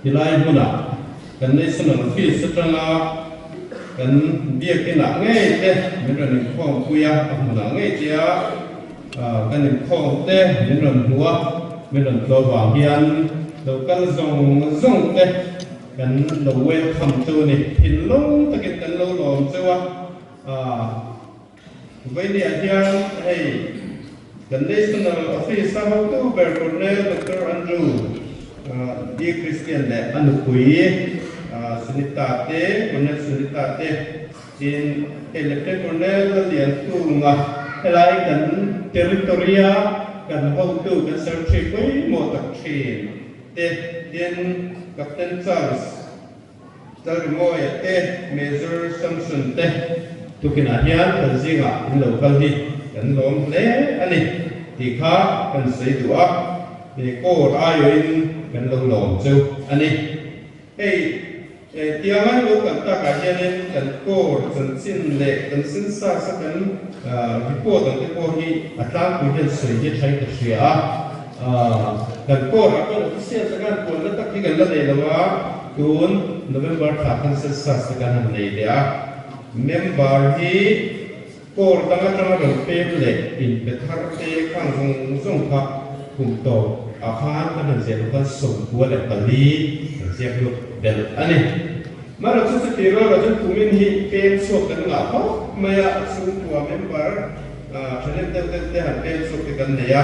Hilai muna kan national fees setanga kan biak kena ngai te menran khong kuya muna ngai tia kan khong te menran huwa menran lawang hian local zong te kan lo welcome to ni hilong takin kan lo lom chewa vai ni hian hey kan national office how to Colonel Dr. Andrew di Christian le Lalnunpuii sunitate Colonel sunitate in elected Colonel lian tunga helai kan territoria kan how to kan serchi koi mo tak chin te den Captain Charles Talmoy te Major Samson te tukina hian kan zinga in local hi kan lom le ani ti kha kan sei duak ni ko ayo in kan lo lom chu ani hey tiangan lo kan ta ka hian kan ko chan chin le kan sin sa sa kan report ang te ko hi atang ku hian sei hi thai ka sia kan ko ra ko official sa kan ko na tak hi kan la le lawa tun November 13 sa sa kan han nei dia member hi ko tanga ro pemle in petharte khang zong kha kum to akhan kan zel kan som ko le pali zel lu bel ani mara chu chu tiro ra chu kumin hi pen so kan nga ko maya sun tua member thalen te han pen so te kan ne ya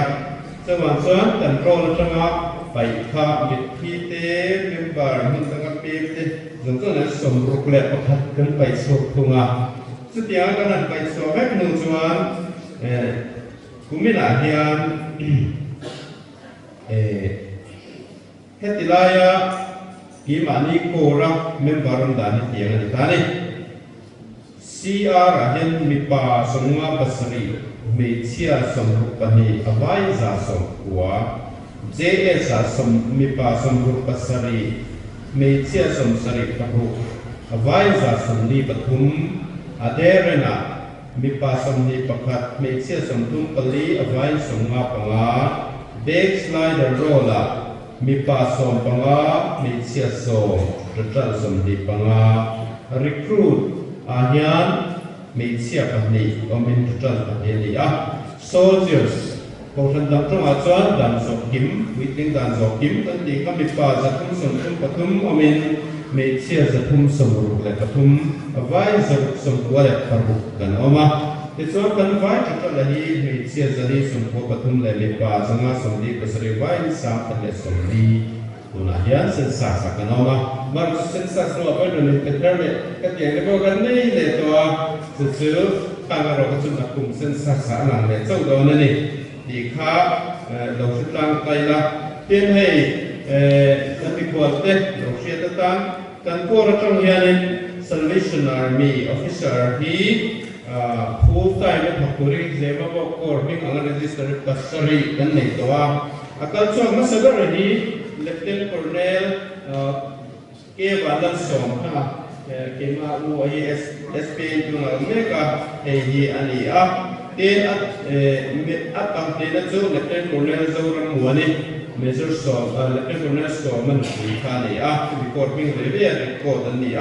chawan chuan kan rol tanga pai kha mit thi te member hun tanga pem te zong zong na som ruk le pakhat kan pai so thunga setiap kan pai so mek nu chuan kumina hian hetilaya kimani kora membaron dani tiang ni tani CR hian mipa songa pasari mechia somrupani avai za somkua JS som mipa somrupasari mechia somsari pahu avai za somni pathum aderena mipa somni pakhat mechia somtum pali avai songa panga backslider rola mipa som panga mechia som total somni panga recruit ahian mechia pahni omin total pahni soldiers Kotan dam trong achuan dan zokim waiting dan zokim kan ti ka mipa zathum somtum pathum omin mechia zathum somruk le pathum avai som kuale paruk kan oma tichuan kan vai total hi mechia zali som ko pathum le mipa zanga somdi pasari vai sam le somdi tuna hian sensa sa kan oma mar sensa so apa don petrole ka ti le bo kan nei le to chu kangaro ka chun akum sensa sa lang le chau do na ni di kha lo sitlang kaila tin hei tapi kuate lo sia tan kan ko ra trong hian Salvation Army officer hi full time Thupui Zemabawk ko Hming ang register pasari kan nei to akal chu masagar hi Lieutenant Colonel ke balan som ha ke ma u SP tu na meka hi ani ten atang ten chu Lieutenant Colonel Zoram wani Major som Lieutenant Colonel Soman khani report Hming revia report ani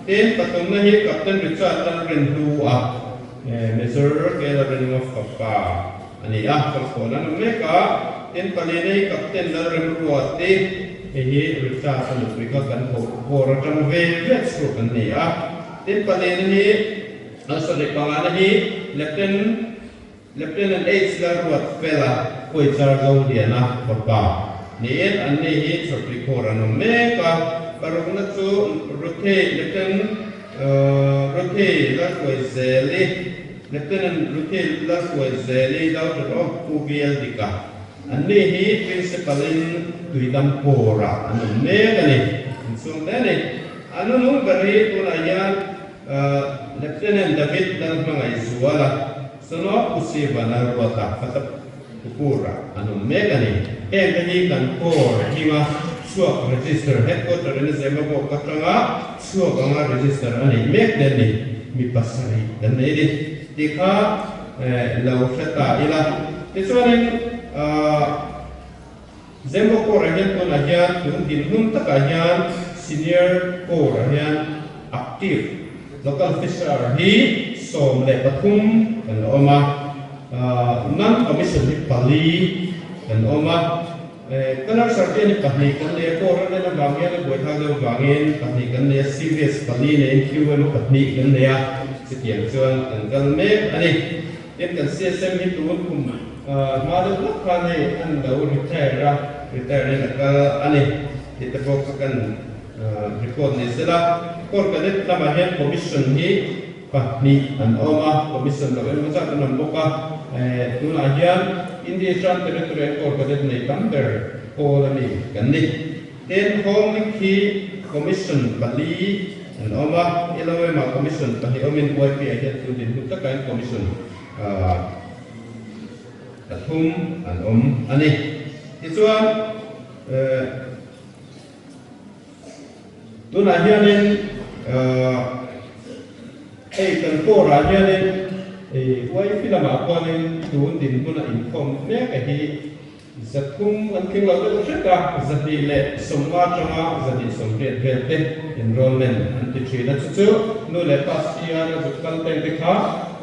ten patung na hi Captain Richard Ren hu Major Kela Ren of Papa ani ko na meka ten palene Captain Ren rual te hi Richard Lalnunpuii ka kan ko ra tang ve vet so kan ni ten palene hi asale pangana hi Lieutenant H Larwat Pela koi char gong diana papa ni an ni hi chopri ko ra no meka parung na chu ruthe Lieutenant ruthe Larwat Zeli Lieutenant ruthe Larwat Zeli daw to UBL dika ani hi principal in tuidam pora anu meka ni sung tani anu nu bari tuna yan Lieutenant David dan mangai suala sono usiba na rota fatap pura anu meka ni kani kan por hima suak register headquarter in Zemabawk katanga suak anga register ani mek den ni mi pasari dan ni dikha law feta ila tichuanin Zemabawk core hian tuna hian tun din nun taka hian senior core hian active local officer hi som le pathum kan oma non commission hi pali kan oma kanar sarti ni pahni kan le core le na bangian boi thang le bangin pahni kan le serious pali ne qm pahni kan le ya sitiang chuan kan kal me ani yen kan csm hi tun kum ma de lak kha ne an lo retire ne ka ani hitapok kan report ni sila kor kadet lama hian commission hi pahni an oma commission lo en macha kan boka tuna hian India Chan territory kor kadet nei kamber ko ni kan ni tenkhawm ni khi commission bali an oma ilawe ma commission pahi omin YP hian tu din mutta kan commission athum an ani ichuan tuna hianin kan kora hianin YP lama kwanin tun din tuna inkhawm me ka hi zathum an thing lo te theka zati le somwa changa zati somre velte enrollment an ti thina chu no le pass year na zukal te dekha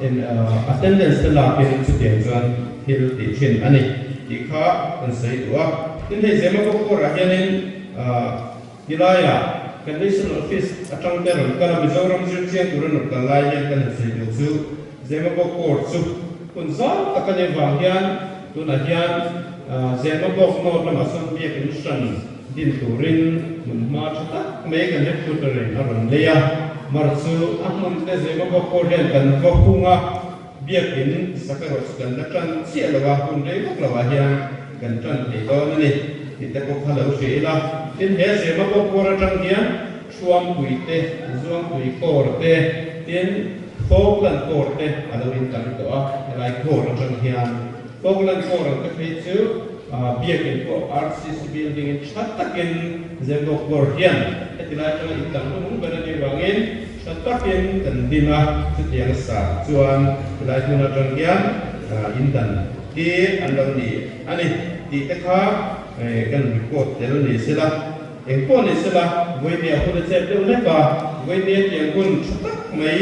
in attendance la pin chu te chuan hil ti thin ani ti kha an sei duwa tin he Zemabawk core hianin hilaya condition office atang te ron kala mizoram zirchian turan kan lai hian kan sei du chu Zemabawk core chu kunza takane wang hian tuna hian Zemabawk no lama son bia kan shan din turin mun ma chata me kan he turin aron leya marchu ahmun te Zemabawk core hian kan vapunga bia kin sakaros kan natran sia lawa kun re lawa hian kan tran te do ni hitapok halo sheila tin he Zemabawk core tang hian Thupui te Zuangpui core te tin Falkland core te alawin kan to lai core tang hian Falkland core ka phe chu biakin ko RCC building in chatakin Zemabawk core hian etilai tang itang mung banani wangin chatakin kan dina setiang sa chuan lai tuna tang hian indan ti andang ni ani ti tekha kan report tel ni sila engko ni sila goinia hule chep de leka goinia tiang kun chatak mai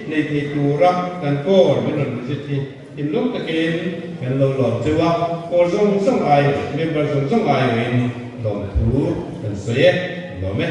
nei thi tura kan core menon sithi inlok takin kan lo lo chewa kor zong ai member zong ai win lom thu kan soye lo me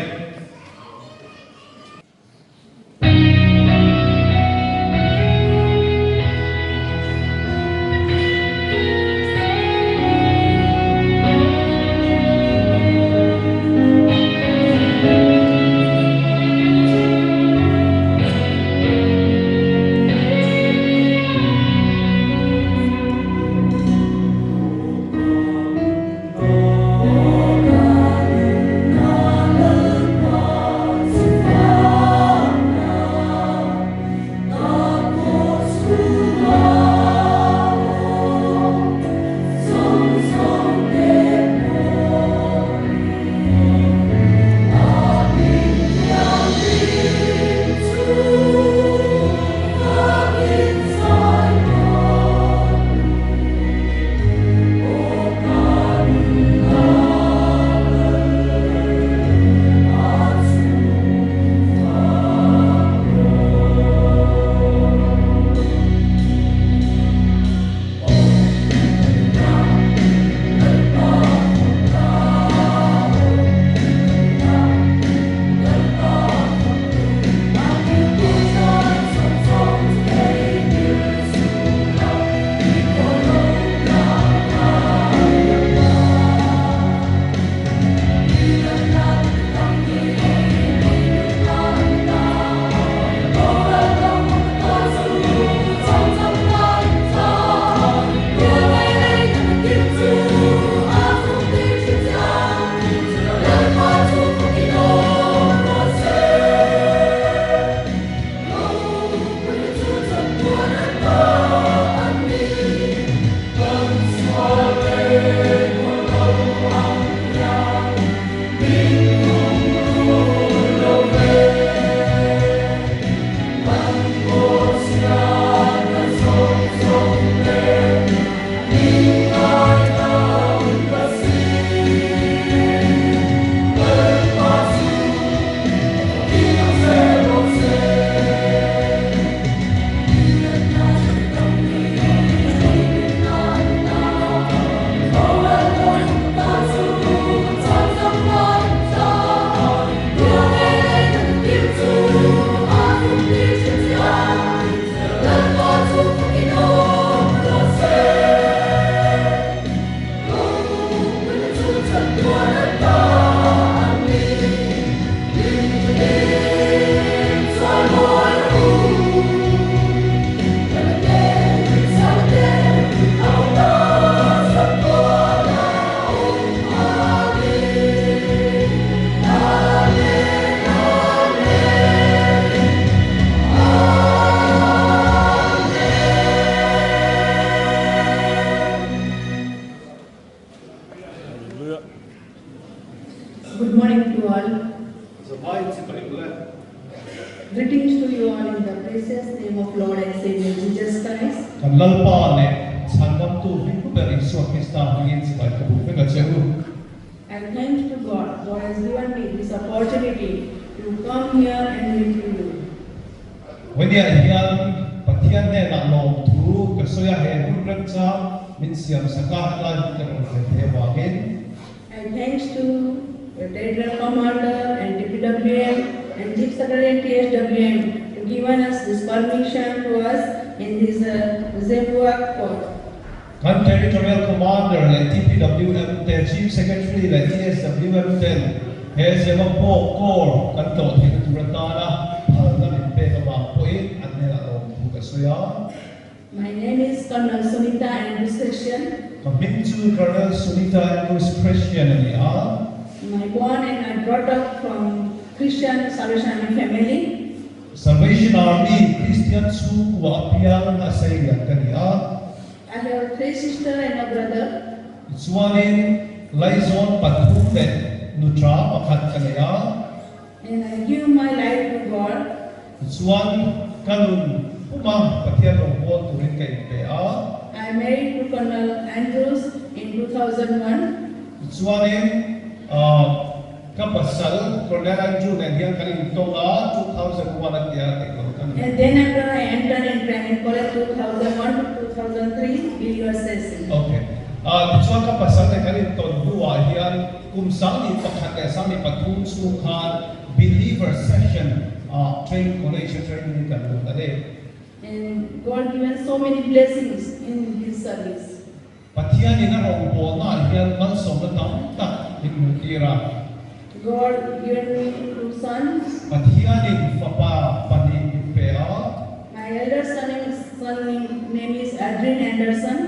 kan lalpa ne sanam tu hiku beri suat kita ingin sebaik kebuka kecewa. And thanks to God, God has given me this opportunity to come here and meet you. When you hian Pathian ne nak long tu kesoya he hudrat cha min siam sakah lan ter he wagin. And thanks to the Territorial Commander and DPWM and Chief Secretary TSWM to given us this permission to us in this Zemabawk port. Kan Territorial Commander le TPWM te Chief Secretary le TSWM ten he Zemabawk core kan to the tana hal na min pe ka ba point at ne la long tu kesoya. My name is Colonel Sunita and this Christian. Kami tu Colonel Sunita and Christian ni a. I born and I brought up from Christian Salvation Army family. Salvation Army Christian su wa apiang asaya kania. I have 3 sisters and a brother. Suanin laizon pathum ben nutra pakat kania. And I give my life to God. Suan kanun puma Pathian robot turin kay PA. I married to Colonel Andrews in 2001. Suanin kapasal Colonel Andrew and hian kaling tonga 2001 at dia teknolokan. And then after I entered in training college 2001 to 2003 VideoDevice. Okay. Suan kapasal na kaling tondua hian kumsang ipakat kay sami pathum sukhan believer session training college training kan tade. And God given so many blessings in His service. Pathian ina rong po na hian man som na tam tak himutira. God given me 2 sons. Pathian in fapa pani pea. My elder son name is Adrian Anderson.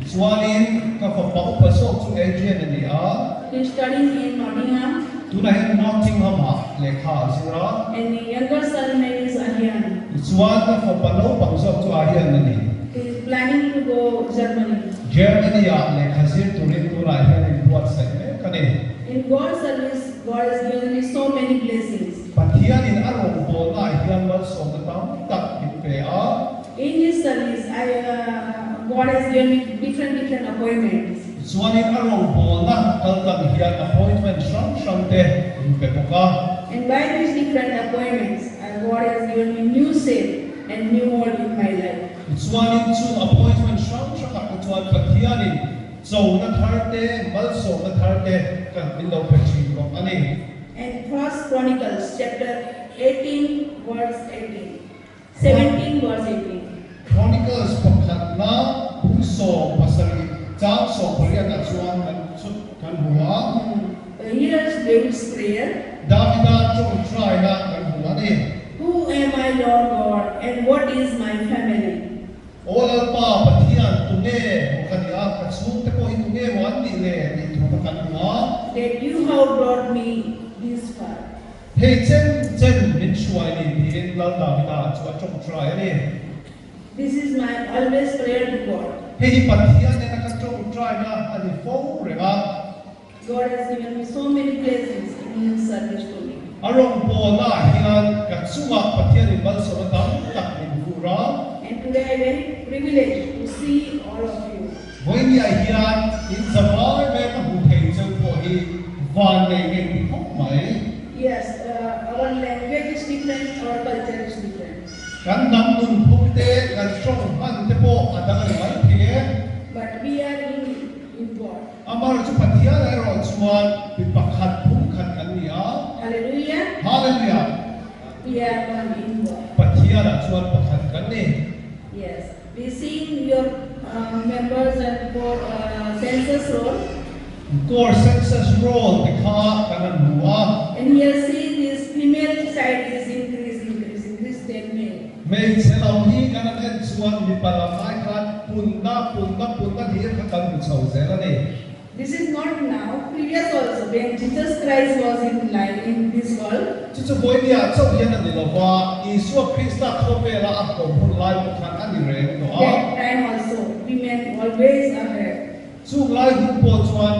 Suanin ka fapa pasok su Adrian ni a. He is studying in Nottingham. Tunai Nottingham lekha sira. And the younger son name is Hian. Suan ka fapa no pangsok su ahian ni. He is planning to go Germany. Germany lekha sir turin tu la hian in buat sai kane. In God's service, God has given me so many blessings. Pathian in arong po na hian man som na tam tak pea. In His service, God has given me different appointments. Suanin arong po na kaltang hian appointment shang te pepoka. And by these different appointments, God has given me new shape and new mold in my life. Suanin su appointment shang ka tuan Pathianin so na tharte mal so na tharte kan bilaw pechi ko ani. And First Chronicles chapter 18 verse 18, 17 verse 18. Chronicles pakhat na puso pasari chang so parian at suan kan huwa. Here's David's prayer. Davida chong try na kan huwa ni. Who am I, Lord God, and what is my family? Olal pa Pathian tunge mukania katsung te po itunge wan ni le ni tu kan huwa. That you have brought me this far. Hey chen min shuai ni din lal Davida chong try ni. This is my always prayer to God. Hey Pathian na katsung try na ani fo rega. God has given me so many blessings in His service to me. Arong po na hian katsunga Pathian in bal so tam tak ni hura. And today I am very privileged to see all of you. When ya hian in Zabawk me ka buthei chau po hi van nei ngai thok mai. Yes, our language is different, our culture is different. Kan Lalnunpuii kan strong han te po adang mai the. But we are in God. Amar chu Pathian ai ro chuan pipakhat phum khat kan ni a. Hallelujah. Hallelujah. We are one in God. Pathian chuan pakhat kan ni. Yes. We see your members and for census roll. Core census roll the kha kanan huwa. And here see this female side is increasing, 10 male. May selaw hi kanan en chuan mi palamai khat punna hi ka kan chau zela ni. This is not now, previous also, when Jesus Christ was in life in this world. Chu boy dia chau hian ani lawa Isu Krista khope la ak ko hun lai ko khan ani re no a. That time also, women always are here. Chu lai hu po chuan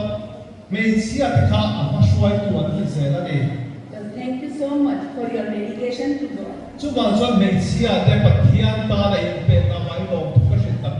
me sia ta kha ma shwai tu an zela ni. Thank you so much for your dedication to God. Chu bang chuan me sia te Pathian ta la in pe na mai lo tu ka shin tak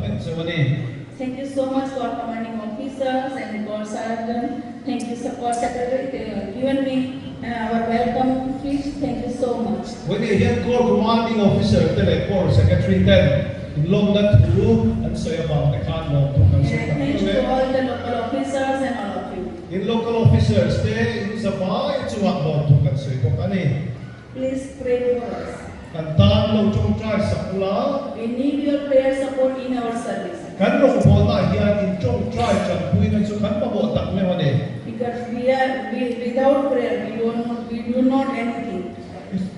ani. Thank you so much for commanding officers and for sergeant. Thank you for secretary given me our welcome speech. Thank you so much. When you hear core commanding officer, core secretary then in Lalnunpuii and Zemabawk the can't know to Thank you to all the local officers and all of you. in local officers they in Zabay it's what about to consider ani. Please pray for us. Kantan lo chung try sakula. We need your prayer support in our service. Kan lo ko na hian in chung try Thupui na chu kan pa bo tak le mane. Because without prayer we do not anything.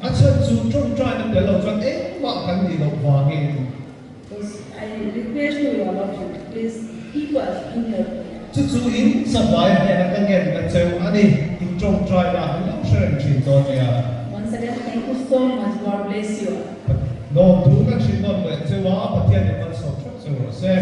Acha chu chung try na de lo chan wa kan ni lo wa nge. I request you all of you, please keep us in your prayer. Chu chu in Zabay ne na kan ngen kan cheu ani in chung try na lo shen chin to ya. Once again, thank you so much. God bless you. No, tu kan chin no le cheu wa Pathian ne kan so chok cheu se.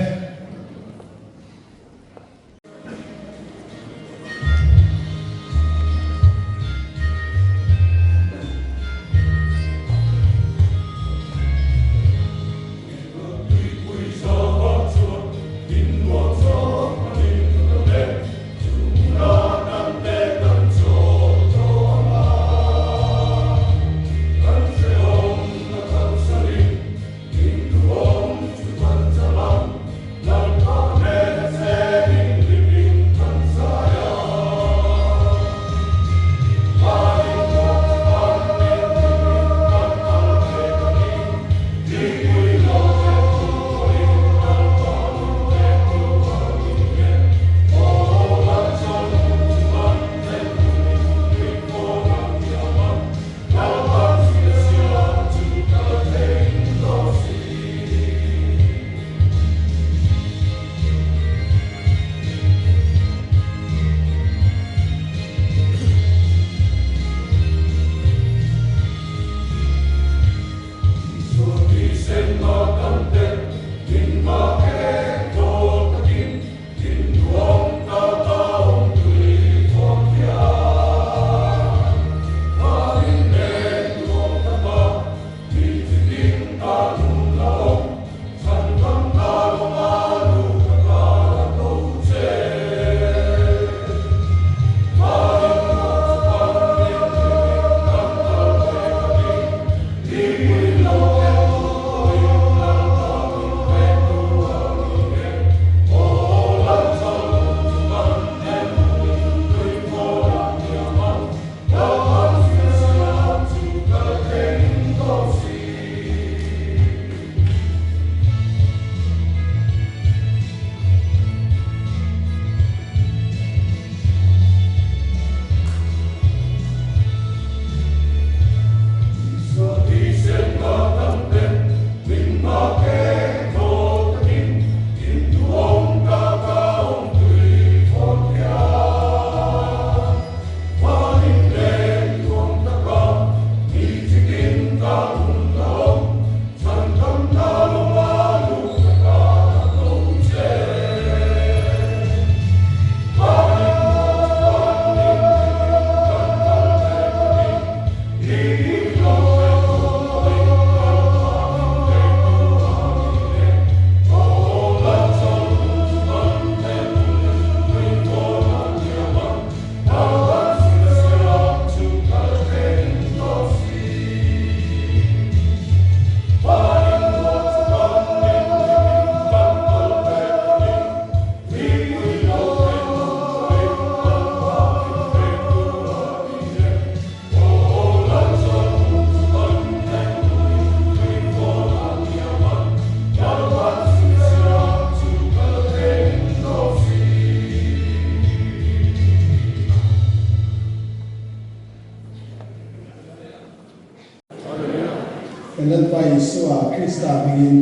Lalnunpuii suwa Krista bingin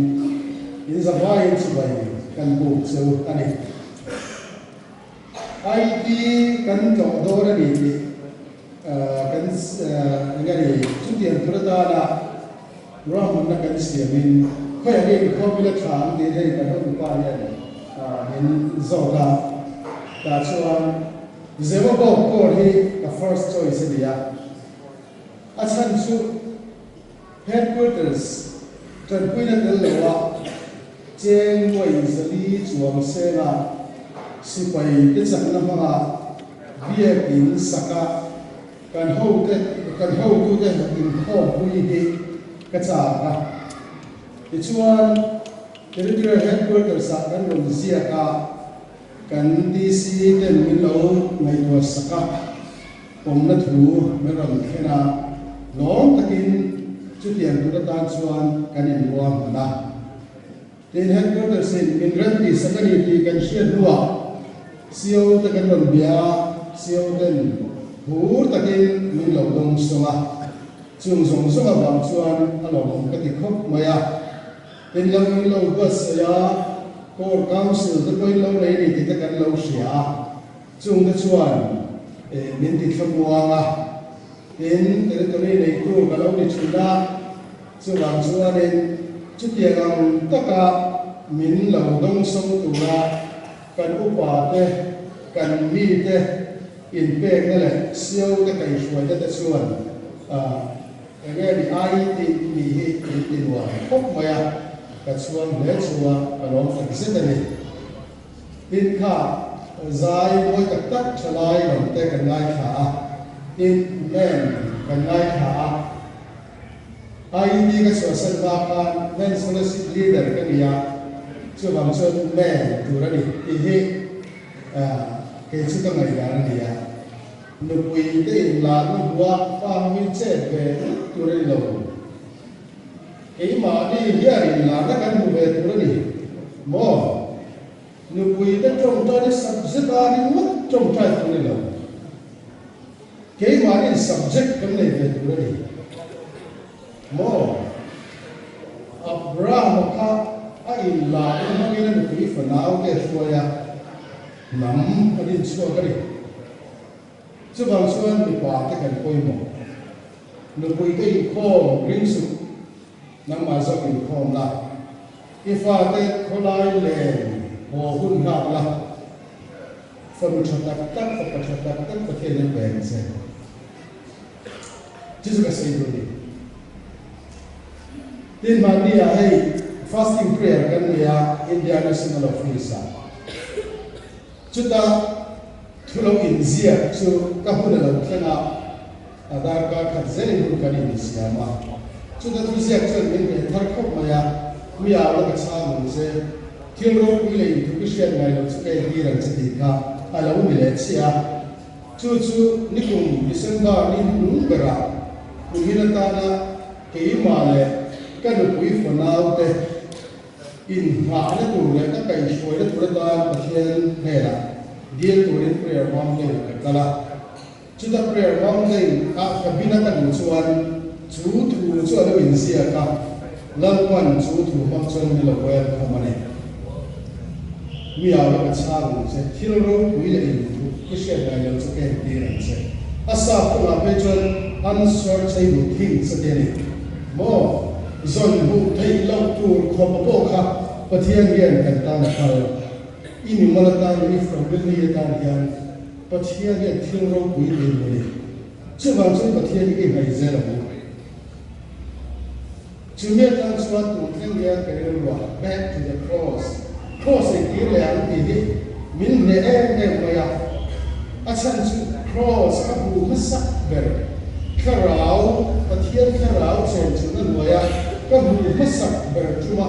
in Zabay Thupui kan bu cheu ani. IT kan to dora ni kan ngari chudian pradana ramun na kan siamin ko ya ni ko bila thang de dei kan ho pa ya in zoga ta chuan Zemabawk ko hi the first choice dia achan chu headquarters Thupui na del lewa cheng quay zali chuang se na si quay cái sắc năm mà bia kín saka kan hậu tu cái inkhawm pui hi cái chả ka cái chuan territorial headquarters sa kan ron zia ka kan DC ten min lo ngai tu saka pom na thu me ron khena long takin chu tiang tu da tan chuan kan in ruam na ten headquarters in min ti sakani ti kan share ruwa siêu ta kan ron bia siêu ten hur takin min lo dong songa chung song songa bang chuan along ka ti khop maya ten lang min lo bus ya core council ta koi lo nei ni ti ta kan lo sia chung ta chuan min ti thmuanga in territory nei tu ka lo ni chuna chu bang chuan in chu tiang taka min lo dong song tu na kan upa te kan mi te in pek na le siêu te kai shuai te chuan nghe đi ai thì hi ti wa khop maya ka chuan le chuwa ka rom ka zet ani tin kha zai moi tak tak chalai rom te kan ngai kha in men kan ngai kha ai ni ka so san ba ka men scholarship leader ka niya chu bang chuan men tu ra ni ti hi cái chú ta ngày đó này à, nụ quỳ cái là nó qua pha nguyên chết về tôi đây lâu, cái mà đi here là nó cần một về tôi đây, mò, nụ quỳ nó trồng cho nó subject ra đi mất trồng trái tôi đây lâu, cái mà đi subject cái này về tôi đây, mò, Abraham ka ai là nó nghe nụ quỳ phần nào cái xuôi à. Nắm ở đi xua cái đi, chứ bằng xuân thì quả cái cảnh coi mỏ, nụ quỳ cái inkhawm ring sụp, nắm mà do inkhawm là, if cái khâu lai lệ hồ hun ngạc là, phần chặt tắc có thể lên bèn xe, chứ cái gì rồi đi, tin mà đi à hay fasting prayer cái này India National Office chúng ta thu lâu in zia so các hôn là cái nào Aadhaar card khát dễ luôn cái này xí mà chúng ta thu zia cho mình cái thằng khóc mà ya mi à là cái sao mình sẽ thiên rồi mi lấy thu cái chuyện này là chúng ta đi rằng sẽ đi cả à là mi lấy xí à chú ní cùng December ní đúng cái ra cùng như là tana cái mà lệ cái được quý phần nào thế in hạ nó tụi này các cái suy nó tụi ta Pathian này là deal tụi đến prayer mountain cái là chúng ta prayer mountain các bên nó cần chuan chú thủ chuan nó in xia cả lần quan chú thủ mong chuan đi làm quen không này mi ảo là cái sao cũng sẽ khi nó quý là in cái chuyện này là chúng ta đi làm sẽ asa cũng là bây giờ answer say một thing sẽ thế này mo zon bu thấy lâu tu khó bỏ khá Pathian hian kan tana khal in malata ni from billi tan hian Pathian hian thil ro pui din ni chu bang chu Pathian ki hai zela bu chu me tan chuan tu thil hian kan ro back to the cross e ki le an ti hi min ne em maya a chan chu cross ka bu masak ber kharau Pathian kharau chen chu na maya ka bu masak ber chuma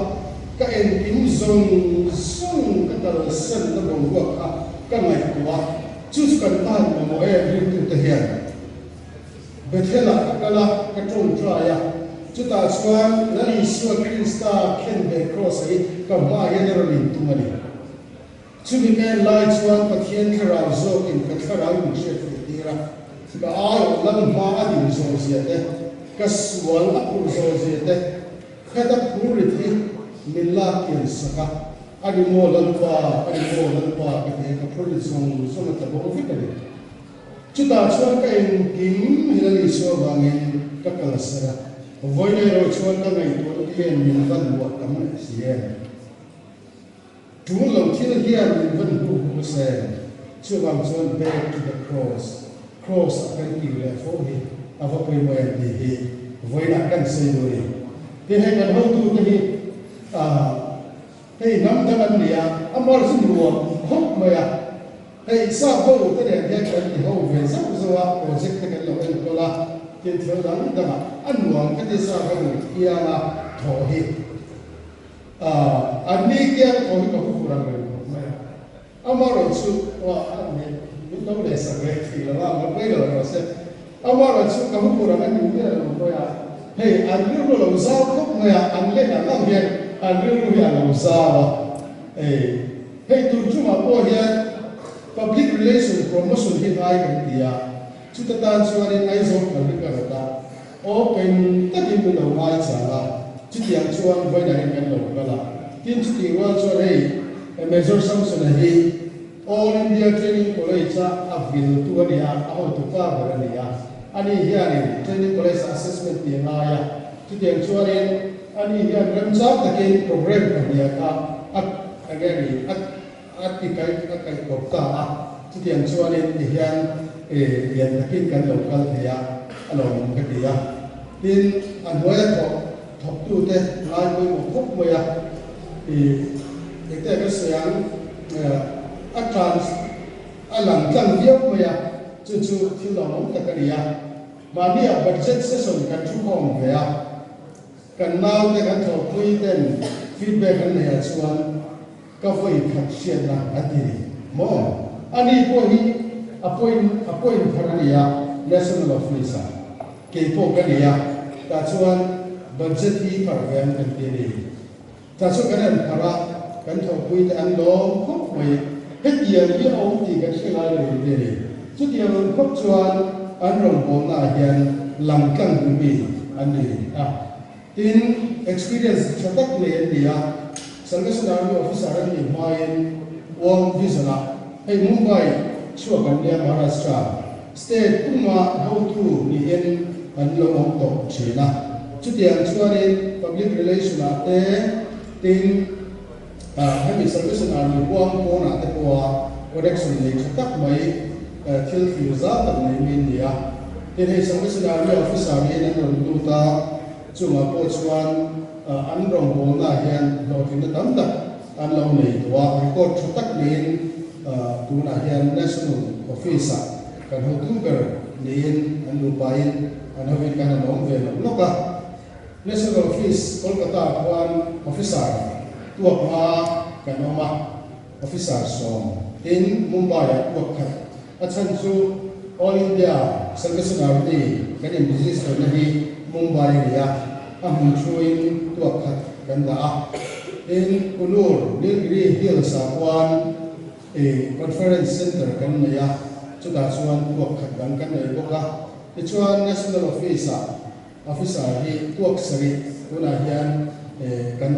các em kính dùng sung các tờ sân các đồng ruộng các ngày qua chú cần tan mà mỗi em liên tục thực hiện về thế là các trông trai chú ta xoan là đi xua Krista khen về cross ấy các mai hiện ra liền tung đi chú bị cái lai xoan Pathian khảo zo in các khảo những chuyện phải đi ra các ai làm ma đi zo gì đấy các sual áp zo gì đấy các ta phù thì mình la tiền saka anh mua lần qua cái này cái product xong xong là tập fit đấy chúng ta chọn cái kính hay là số vàng các cái sara với này rồi chọn cái này tôi hiện mình vẫn buộc tấm này xí chúng lòng thiên hiện mình vẫn buộc xe chưa bằng chọn back to the cross cái gì là phố hi à vào bên ngoài thì với là căn xây rồi thì hay là hậu tu cái hei nam dangan nia amar sun ruam hok maya hei sa ho te le dia kan ti ho ve sa zo project te kan lo en ko la tin theu dang danga anwang ka ti sa ho ia na tho hi ani kia tho hi ko kurang re maya amar su wa ani min lo le sa ve ti la ma pe lo se amar su ka kurang ani ne lo ya hei an lo za khop maya an le na lam hian an ru ya lo za wa hei tu chu ma po hian public relation promotion hi ai kan dia chu ta tan chuan in ai zo kan ri ka ta open ta din lo mai cha la chu tiang chuan vai na kan lo ka la tin chu ti wa chuan hei major samson hi all india training college a avil tu ani a ho tu ka ba ni a ani hian training college assessment ti nga ya chu tiang chuan in ani hian ram cha ta ke program ka dia ka again ati kai kokta a chu tiang chuan in hian yan takin kan local thea along ka dia tin an hoya thop tu te lai koi mo khop moya ekte ka sayang a trans alang tlang viau moya chu thil lo ta ka dia mania budget session kan chu khom thea kan nau te kan Thupui ten feedback kan ne chuan ka voi khat sian na ati mo ani po hi appoint tharania national officer ke po kania ta chuan budget hi program kan ti ni ta chu kan thara kan Thupui te an lo khop mai het ya li au ti kan se lai le ti ni chu ti an khop chuan an rong bo na hian lam tlang mi an ni tin experience chatak le dia Salvation Army officer ni main wong visana hei Mumbai chua kan dia Maharashtra state kuma how to ni en an lo ong to china chutiang chuanin public relation ate tin hemi Salvation Army wong ko na te kwa correction ni chatak mai thil fiza tak nei min dia tin hei Salvation Army officer ni an ron du ta chunga po chuan an rong bo na hian lo tin na tam tak an lo nei wa record thutak nin tu na hian national officer kan ho tu ber nin an lu pain an havin kan an ong ve lo ka national office Kolkata kwan officer tu ma kan oma officer som in Mumbai tu khat achan chu all India Salvation Army kan in business na hi Mumbai ria amun chuin tu khat kan da in Kunur Nilgiri Hills kwan conference center kan ya chu da chuan tu khat kan nei boka ti chuan national officer hi tuak sari tuna hian kan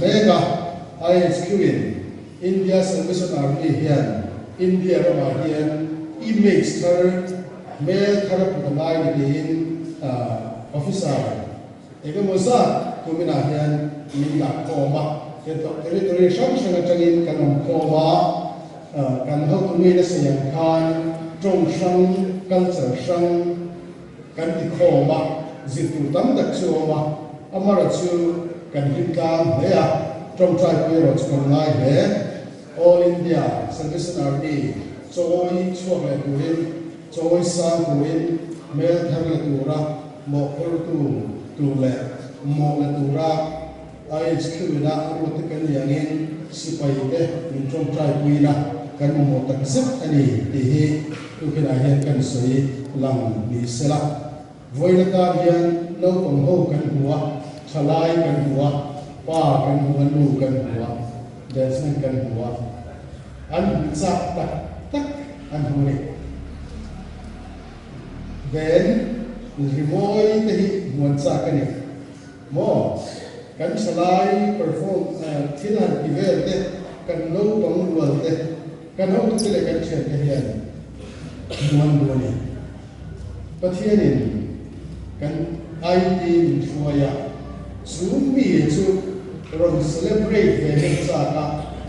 mega IHQ in India Salvation Army hian India rama hian image thar mail tharap kamai ni officer ega moza kumina hian min la koma ke to territory shang shang changin kan koma kan ho tumi na sayang khan trong shang culture shang kan ti koma zitu tam dak choma amara chu kan himka leya trong trai ro chon ngai he all India Salvation Army choi chuak le turin choi sa turin mel thar le tura mo or tu le mo le tura IHQ na ro te kan yangin sipai te min trong trai puina kan mo tak sip ani ti hi tu kina hian kan soi lang ni sela voina ka hian no pang ho kan huwa thalai kan huwa pa kan huwa nu kan huwa desmen kan huwa an sa tak an huni then rimoi te hi muan sa kani mo kan salai perform thinan event te kan no pang rual te kan ho tu le kan chen te hian muan duani Pathian in kan IT Mfuaya Zumi chu ron celebrate ve sa ka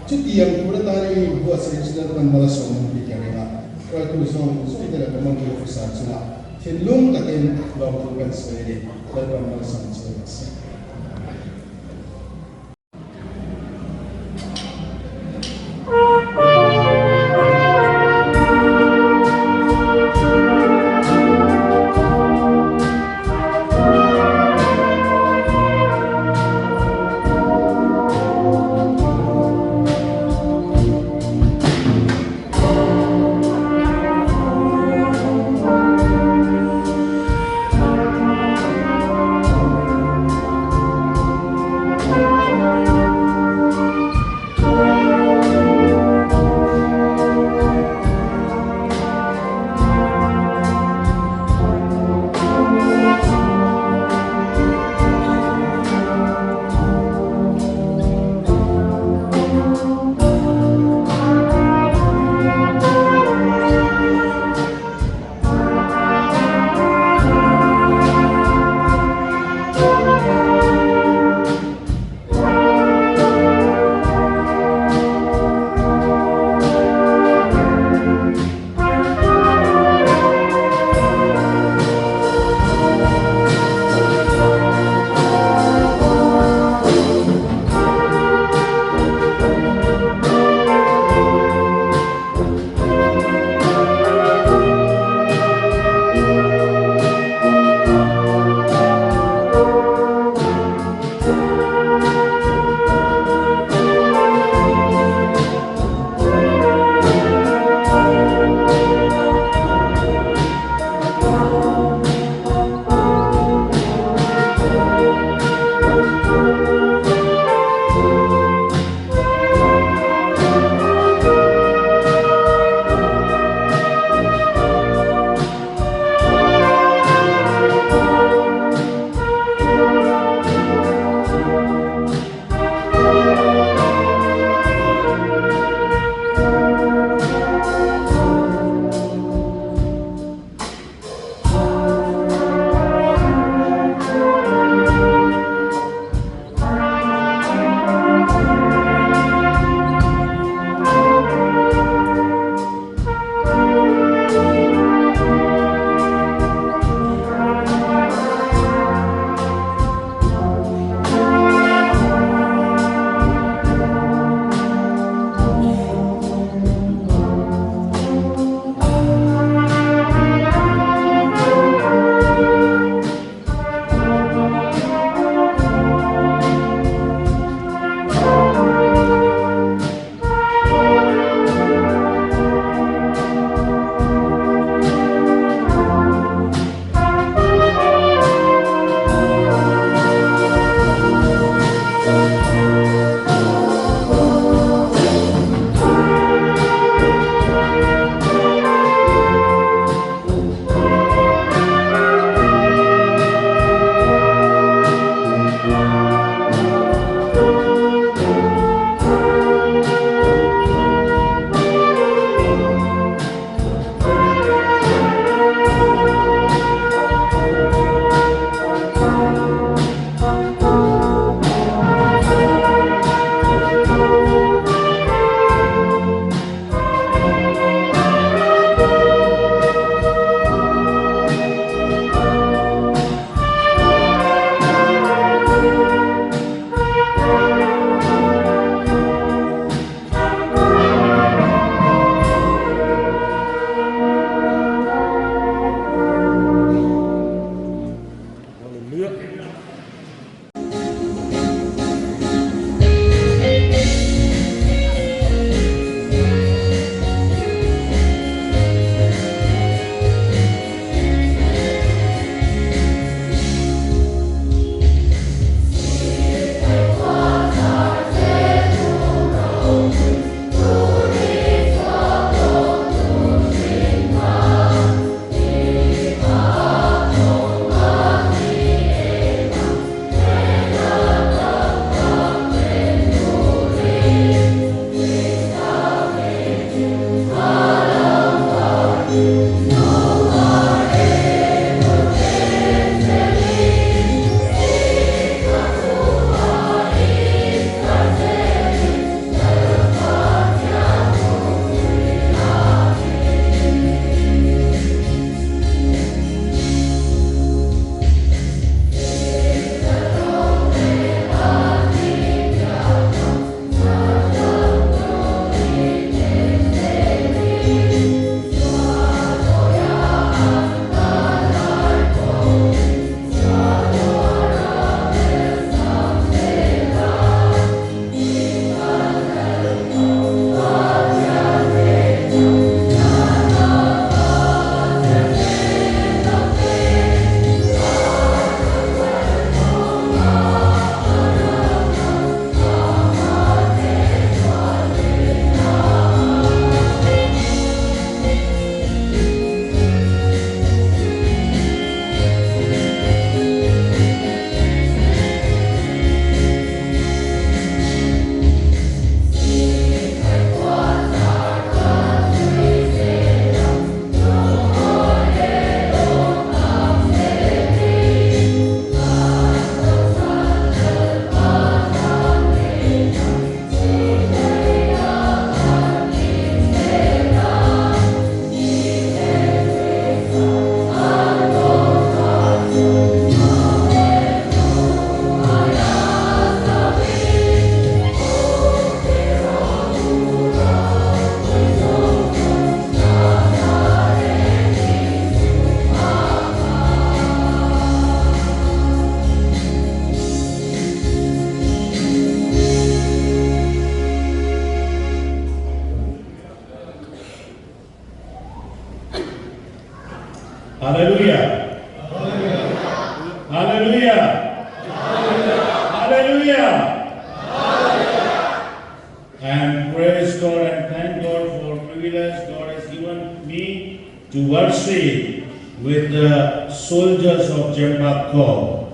chu tiang pura tani buat selection kan mala som bi kaya ra tu som hospital ka mang ko sa chuna thinlung takin law kan swede kan mala som chuna Hallelujah. Hallelujah. Hallelujah. And praise God and thank God for the privilege God has given me to worship with the soldiers of Zemabawk.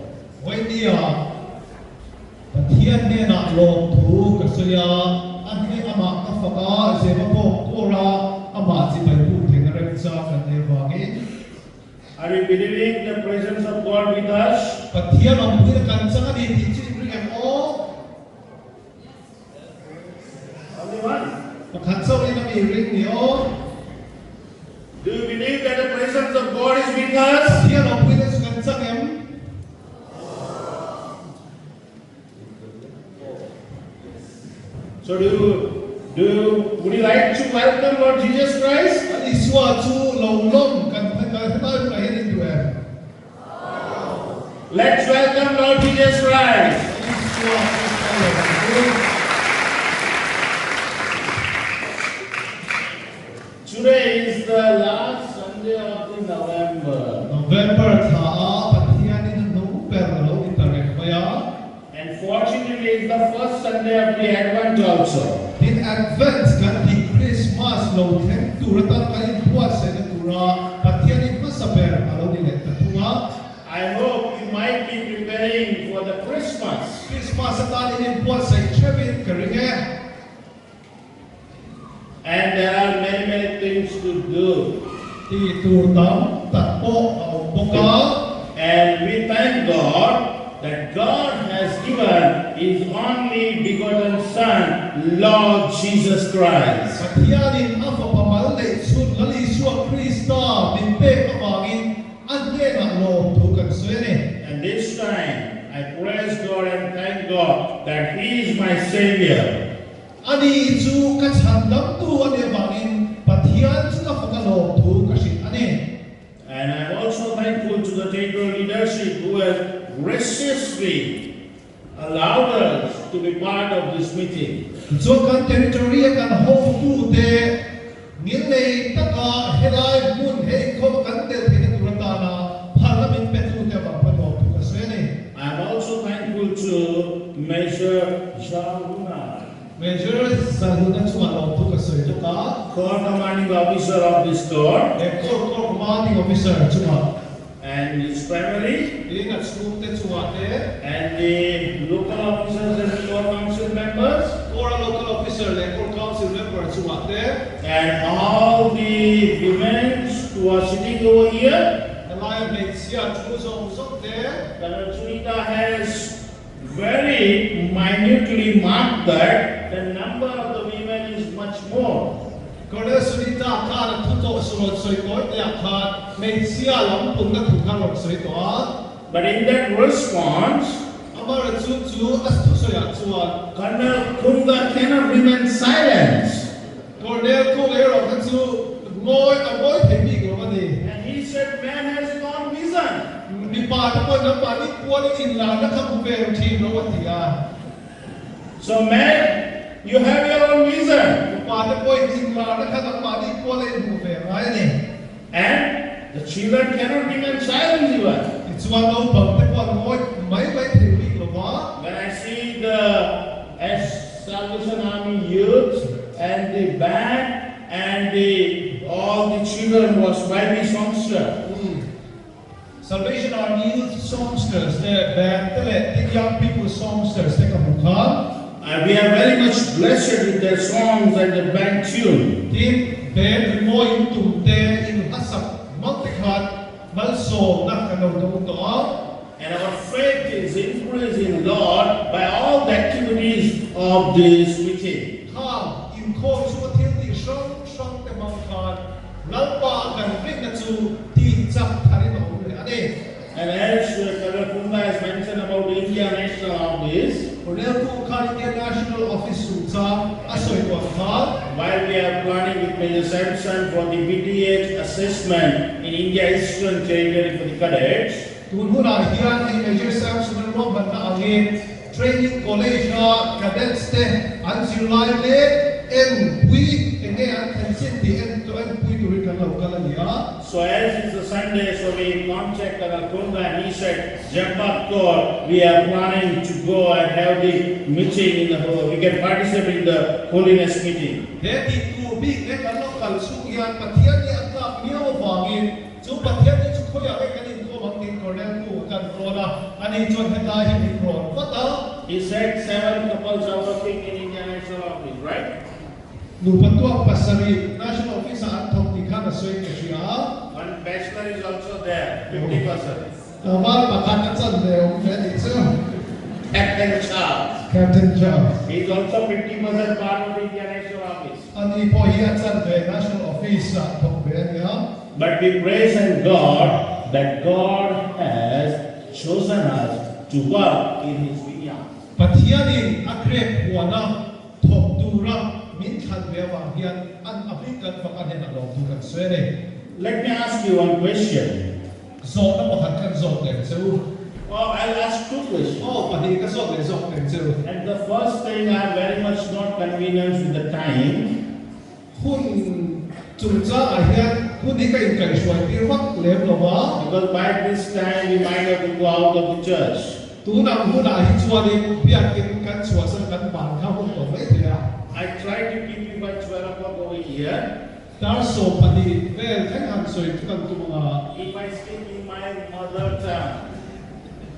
Pathian ne na long thu kasaya anhe ama kafaka Zemabawk ora ama si pai pu thengare sa kan ne wage. Are you believing the presence of God with us? Pathian am pura kan sanga di chi bring am all. Only one. Kan sa ni na mi ring ni o. Do you believe that the presence of God is with us? Pathian am pura kan sanga am. So would you like to welcome Lord Jesus Christ? Iswa chu long long kan kan ta na hin tu em. Let's welcome Lord Jesus Christ. Today is the last Sunday of the November. November tha Pathian in November lo itarek maya. And fortunately, it's the first Sunday of the Advent also. In Advent kan di Christmas lo them turatan kan puas se tura Pathian in masaber alo ni let tua. I hope you might be preparing for the Christmas. Christmas atan in puas se chevin keringe. And there are many things to do. Di turtam tatpo au boka. And we thank God that God has given His only begotten Son, Lord Jesus Christ. Pathian in afa pamal le sun lali suak Krista min pe pamangin ante na lo tu kan suene. And this time I praise God and thank God that He is my Savior. Ani chu ka chandam tu ane bangin Pathian chu ka fakalo tu kasit ane. And I'm also thankful to the temple leadership who has graciously allowed us to be part of this meeting. So kan territory kan home tu de ngilei taka helai mun hei ko kan tel thina turatana parliament petu te ba pano tu kasene. I'm also thankful to Major Thianghlimna, Major Zaluna Chumalo tu kasoi to ka Corps Commanding Officer of this Corps, Corps Commanding Officer Chuma. and his family, Ingat school te chuate and the local officers and Corps Council members, or a local officer le Corps Council member chuate and all the women who are sitting over here. the lion made sia chu song there. Sunita has very minutely marked that the number of the women is much more. Kada sunita ka tuto sunod soi ko te akha made sia lam pung na thukha lok soi to a. But in that response, Amar chu astu soya chuan Colonel Kunga cannot remain silent. Cornell ko le ro kan chu ngoi avoid hemi ko mani. And he said, man has his own vision. Ni pa ta ko na pa ni ko ni in la na ka ve thi ro wa ti a. So man, you have your own vision. Pa ta ko in la na ka ta pa ni ko le in ve rai ni. And the children cannot remain silent even. It's one of the ngoi mai mai thi wi lo ba. When I see the Salvation Army youth and the band and all the children was by the songster. Salvation Army youth songsters, the band, the young people songsters, they come from. And we are very much blessed with their songs and the band tune. Team band mo yung tumte in hasap multi-cut malso na kanaw to. And our faith is increased in Lord by all the activities of this meeting. Ha, in ko su til ti shong te mangkan lalpa kan ring na su ti chap thari no le ane. And as Colonel Kunga has mentioned about the India National Office, National Office while we are planning with Major Samson for the BTH assessment in India Eastern Territory for the cadets, Major Samson training college cadets so as is the sign Sunday, so we contacted Lalnunpuii and he said, Zemabawk, we are planning to go and have the meeting in the whole. We can participate in the holiness meeting. Pathian ni atang niyo wangin, so Pathian ni chukoya ay kanin ko mangkin kornel ko kan corona, ani John Hedai ni kron. He said 7 couples are working in Indian National Office, right? Nupatuak pasari national office antong tikha na soy siya. One bachelor is also there, 50%. Mal makakatsan deo medicine. Captain Charles. He is also 50% part of the Indian National Office. Ani po hiatsan de national office antong niya. But we praise and God that God has chosen us to work in His vineyard. Pathianin akrep wana thok dura min khan bewa hian an aplikan fakan hen along tu kan swere. Let me ask you one question. Zot na pakhat kan zot den chu. Oh, I'll ask 2 questions. Oh, pati ka zot den chu. And the first thing, I am very much not convenienced with the time. Hun chungcha a hian hun ni kai kai shwai tir wak lem lo wa. Because by this time we might have to go out of the church. Tu na hun a hi chuan pian kin kan chua san kan ban kha hun to mai thia. I try to keep you by 12 o'clock over here. Dar so pati vel thenkhat soi kan tu ma. If I speak in my mother tongue.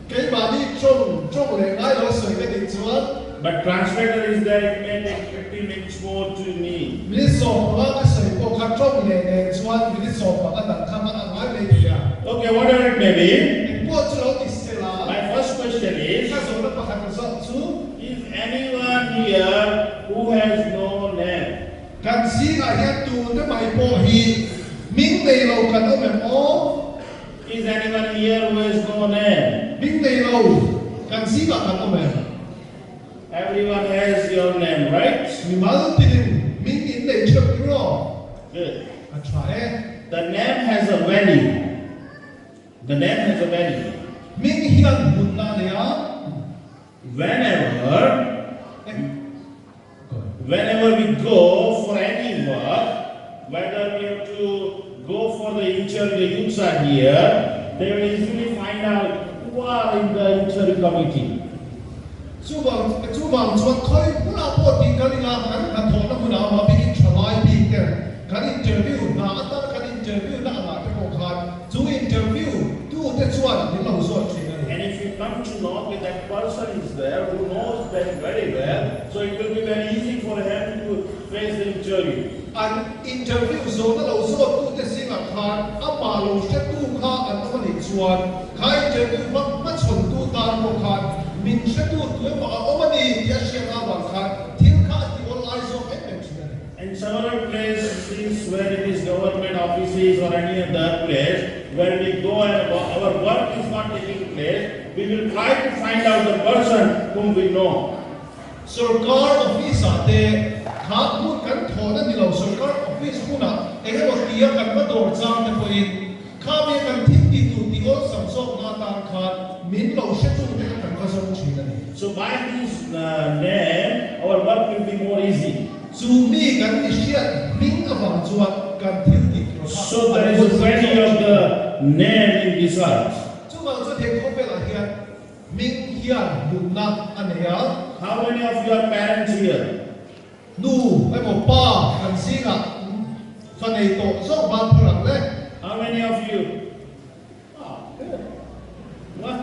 Kai ba ni trong le ngai lo soi ka ti chuan. But translator is there, it may take 15 minutes more to me. Mi so wa ka soi ko kha trong le ne chuan mi so pa ka dan kha ma ngai le thia. Okay, whatever it may be. Po chulo ti sela. My first question is, Ka so na pakhat ka zot chu. is anyone here who has no name? Kan si ga hian tu na mai po hi ming nei lo kan o mem o. Is anyone here who has no name? Ming nei lo kan si ga kan o mem. Everyone has your name, right? Mi mal tin ming in nei chep ro. Good. A try. The name has a value. The name has a value. Ming hian hun na le a. Whenever we go for any work, whether we have to go for the interview, the youths are here, they will easily find out who are in the interview committee. Chu bang chuan khoi pula po ti kan nga kan thon na huna ma bi thlai bi ke kan interview na atan kan interview na la te ko khan chu interview tu te chuan ni lo so thi. And if you come to know that that person is there who knows them very well, so it will be very easy for him to face the interview. An interview so na lo so tu te singa khan a ma lo se tu kha an ma ni chuan kha interview ma chon tu tan ko khan min se tu tu ma o ma ni ya sia na wa khan thenkhat ti online so And some other places where it is government offices or any other place, where we go and our work is not taking place, we will try to find out the person whom we know. Sarkar office ate khat mu kan thona ni lo sarkar office kuna ege wa tia kan ma dor chang te poin kha me kan thik ti tu ti ol sam so na tan khat min lo se tu te kan ka so chi na ni. So by this name, our work will be more easy. Chu mi kan ni sia min ka bang chuan kan thik ti. So there is a value of the name in this earth. Chu bang chu the ko pe la hian min hian lu na aneya. How many of you are parents here? Nu ai mo pa kan singa fa nei to so ban phang le. How many of you? Ah, good. What?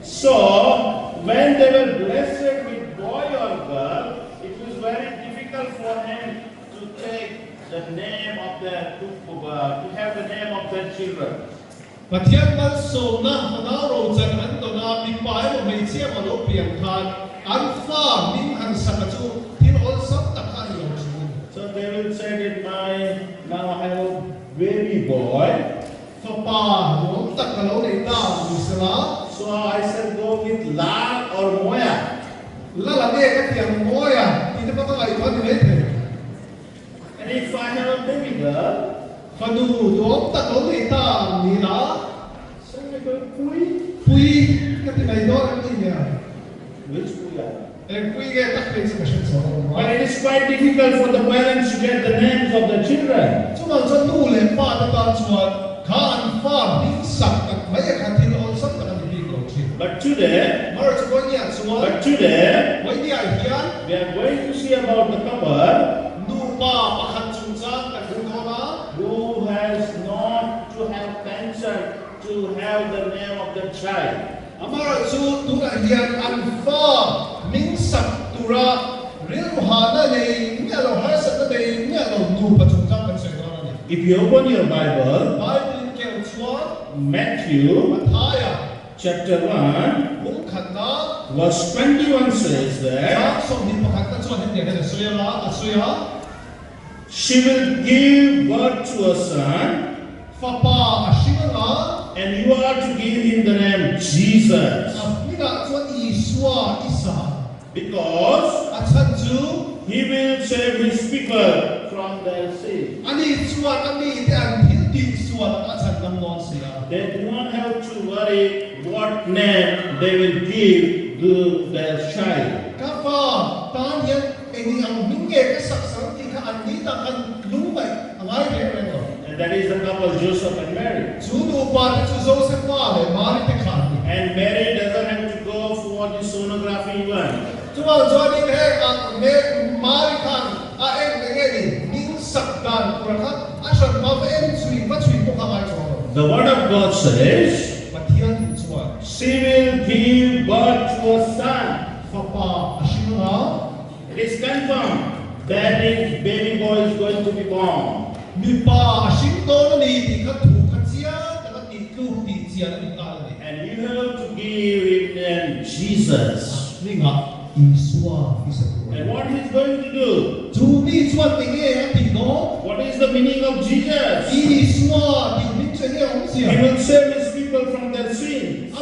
So, when they were blessed with boy or girl, it was very difficult for him to take the name of their, to have the name of their children. Pathian man so na na ro chan an to na mi pai mo mei chia ma lo pian khan an fa min han sa ka chu tin all sab ta kha yo chu. So they will say that now I have a baby boy. Fa pa lo ta ka lo nei ta mi sala. So I said go with La or Moya. La la ne ka tiang moya ti ta pa ka ai thon ni le. And if I have a baby girl, Fa nu do ta lo nei ta ni la. so I go Pui. Pui ka ti mai do ni ya. Which Puya? But it is quite difficult for the parents to get the names of the children. But today, we are going to see about the couple who has not to have tension to have the name of the child. If you open your Bible, Matthew chapter 1, verse 21 says that she will give birth to a son, and you are to give him the name Jesus, because he will save his people from their sins. They do not have to worry what name they will give to their child. And that is the couple Joseph and Mary. And Mary doesn't have to go for the sonography one. The word of God says, she will give birth to a son. It is confirmed that his baby boy is going to be born. And you have to give him name Jesus. And what he's going to do? What is the meaning of Jesus? He will save his people from their sins.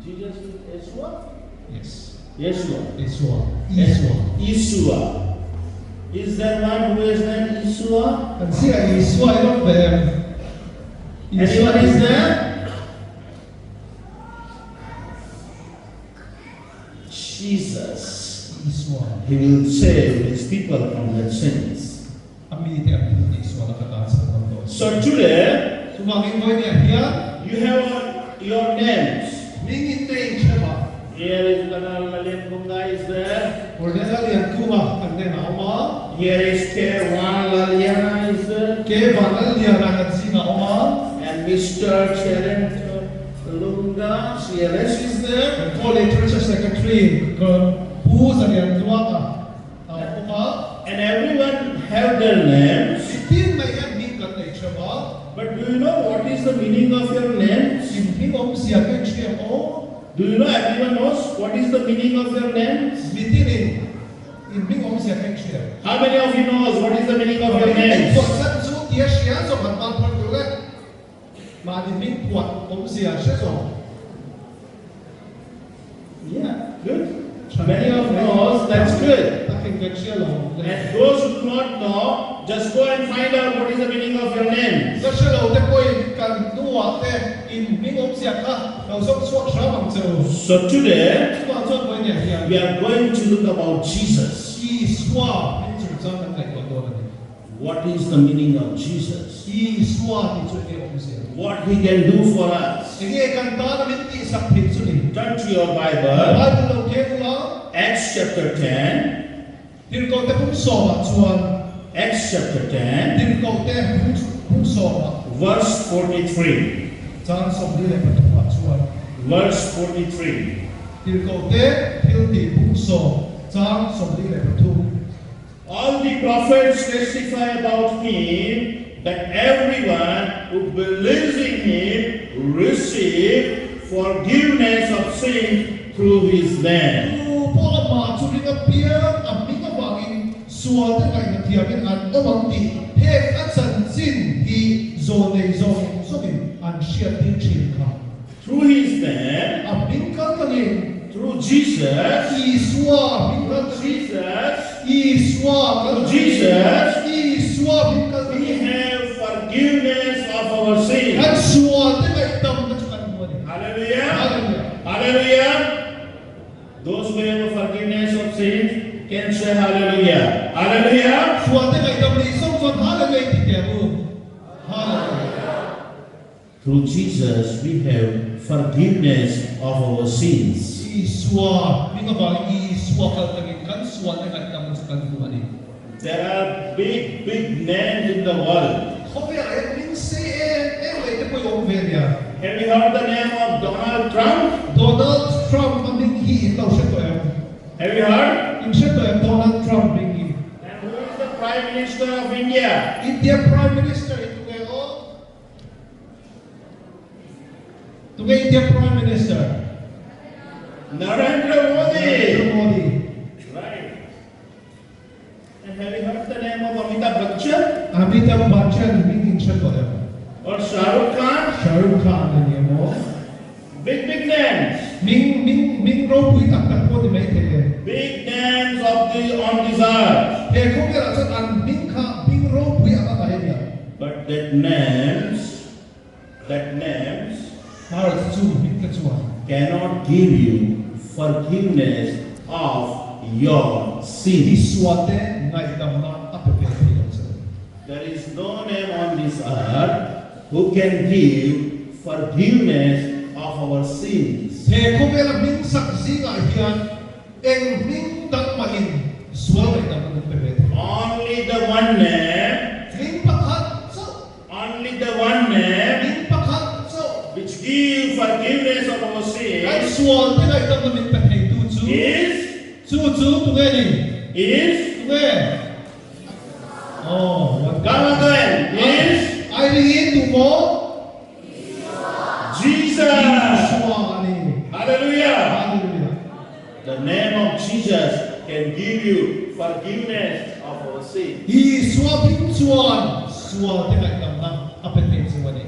Jesus is Yeshua? Yes. Yeshua. Yeshua. Is there one who is named Yeshua? Anyone is there? Jesus. He will save his people from their sins. So today, you have your names. Here is Vanlalliana is there. Here is Vanlalliana is there. And Mr. Thianghlimna, CLS is there. And everyone have their names. But do you know what is the meaning of your names? Do you know everyone knows what is the meaning of your names? How many of you knows what is the meaning of your names? Yeah, good. Many of you knows, that's good. And those who do not know, just go and find out what is the meaning of your name. So today, we are going to look about Jesus. What is the meaning of Jesus? What he can do for us. Turn to your Bible. Acts chapter 10. Acts chapter 10. Verse 43. Verse 43. All the prophets testify about him that everyone who believes in him receive forgiveness of sin through his name. Through his name, through Jesus, we have forgiveness of our sins. Hallelujah. Hallelujah. Hallelujah. Those who have forgiveness of sins can say hallelujah. Hallelujah. ส่วนที่ไหนดำริส่งส่วนฮาเลลูยาที่แก่มือฮาเลลูยา Through Jesus, we have forgiveness of our sins. อีสัวมีก็บอกอีสัวกันตั้งกันส่วนที่ไหนดำริกันตัวนี้ There are big names in the world. เขาไม่อะไรมินเซเอ็เลยจะไปองเวียนเนี่ย Have you heard the name of Donald Trump? โดนัลด์ทรัมป์มิงฮีเราเชื่อตัวเอง Have you heard? อินเชื่อตัวเองโดนัลด์ทรัมป์มิงฮี And who is the Prime Minister of India? อินเดีย Prime Minister ตัวเองโอ้ตัวเองอินเดีย Prime Minister Narendra Modi. โมดี Right. And have you heard the name of Amitabh Bachchan? อามิตาบัชชันมิงอินเชื่อตัวเอง Or Shah Rukh Khan? ชารุขานเนี่ยโม Big names. มิงโรบุยตักตักพูดไม่เท่ Big names on this earth. เฮ้เขาเนี่ยเราจะอ่านมิงโรบุยอะไรเนี่ย But that names มาเราจะจูมิงกระจวน cannot give you forgiveness of your ที่ sins. ส่วนเต้ไงดำน้ำอัปเดตที่เราจะ There is no name on this earth who can give forgiveness of our sins. เฮ้เขาเนี่ยเรามิงสักสิ่งอะไรกันเอ็งมิงดังมาอินส่วนไงดำน้ำอัปเดต Only the one name, มิงประคัตโซ่ only the one name มิงประคัตโซ่ which give forgiveness of our ไอ้ sins ส่วนที่ไงดำน้ำมิงเป็นให้ดูจู is ตัวเองนี่ is ตัวเองโอ้วัน come again is ไอ้เรียนดูโม Jesus. ส่วนนี่ Hallelujah. ฮาเลลูยา The name of Jesus can give you forgiveness of our sins. อีส่วนพิมพ์ส่วนที่ไหนดำน้ำอัปเดตส่วนนี้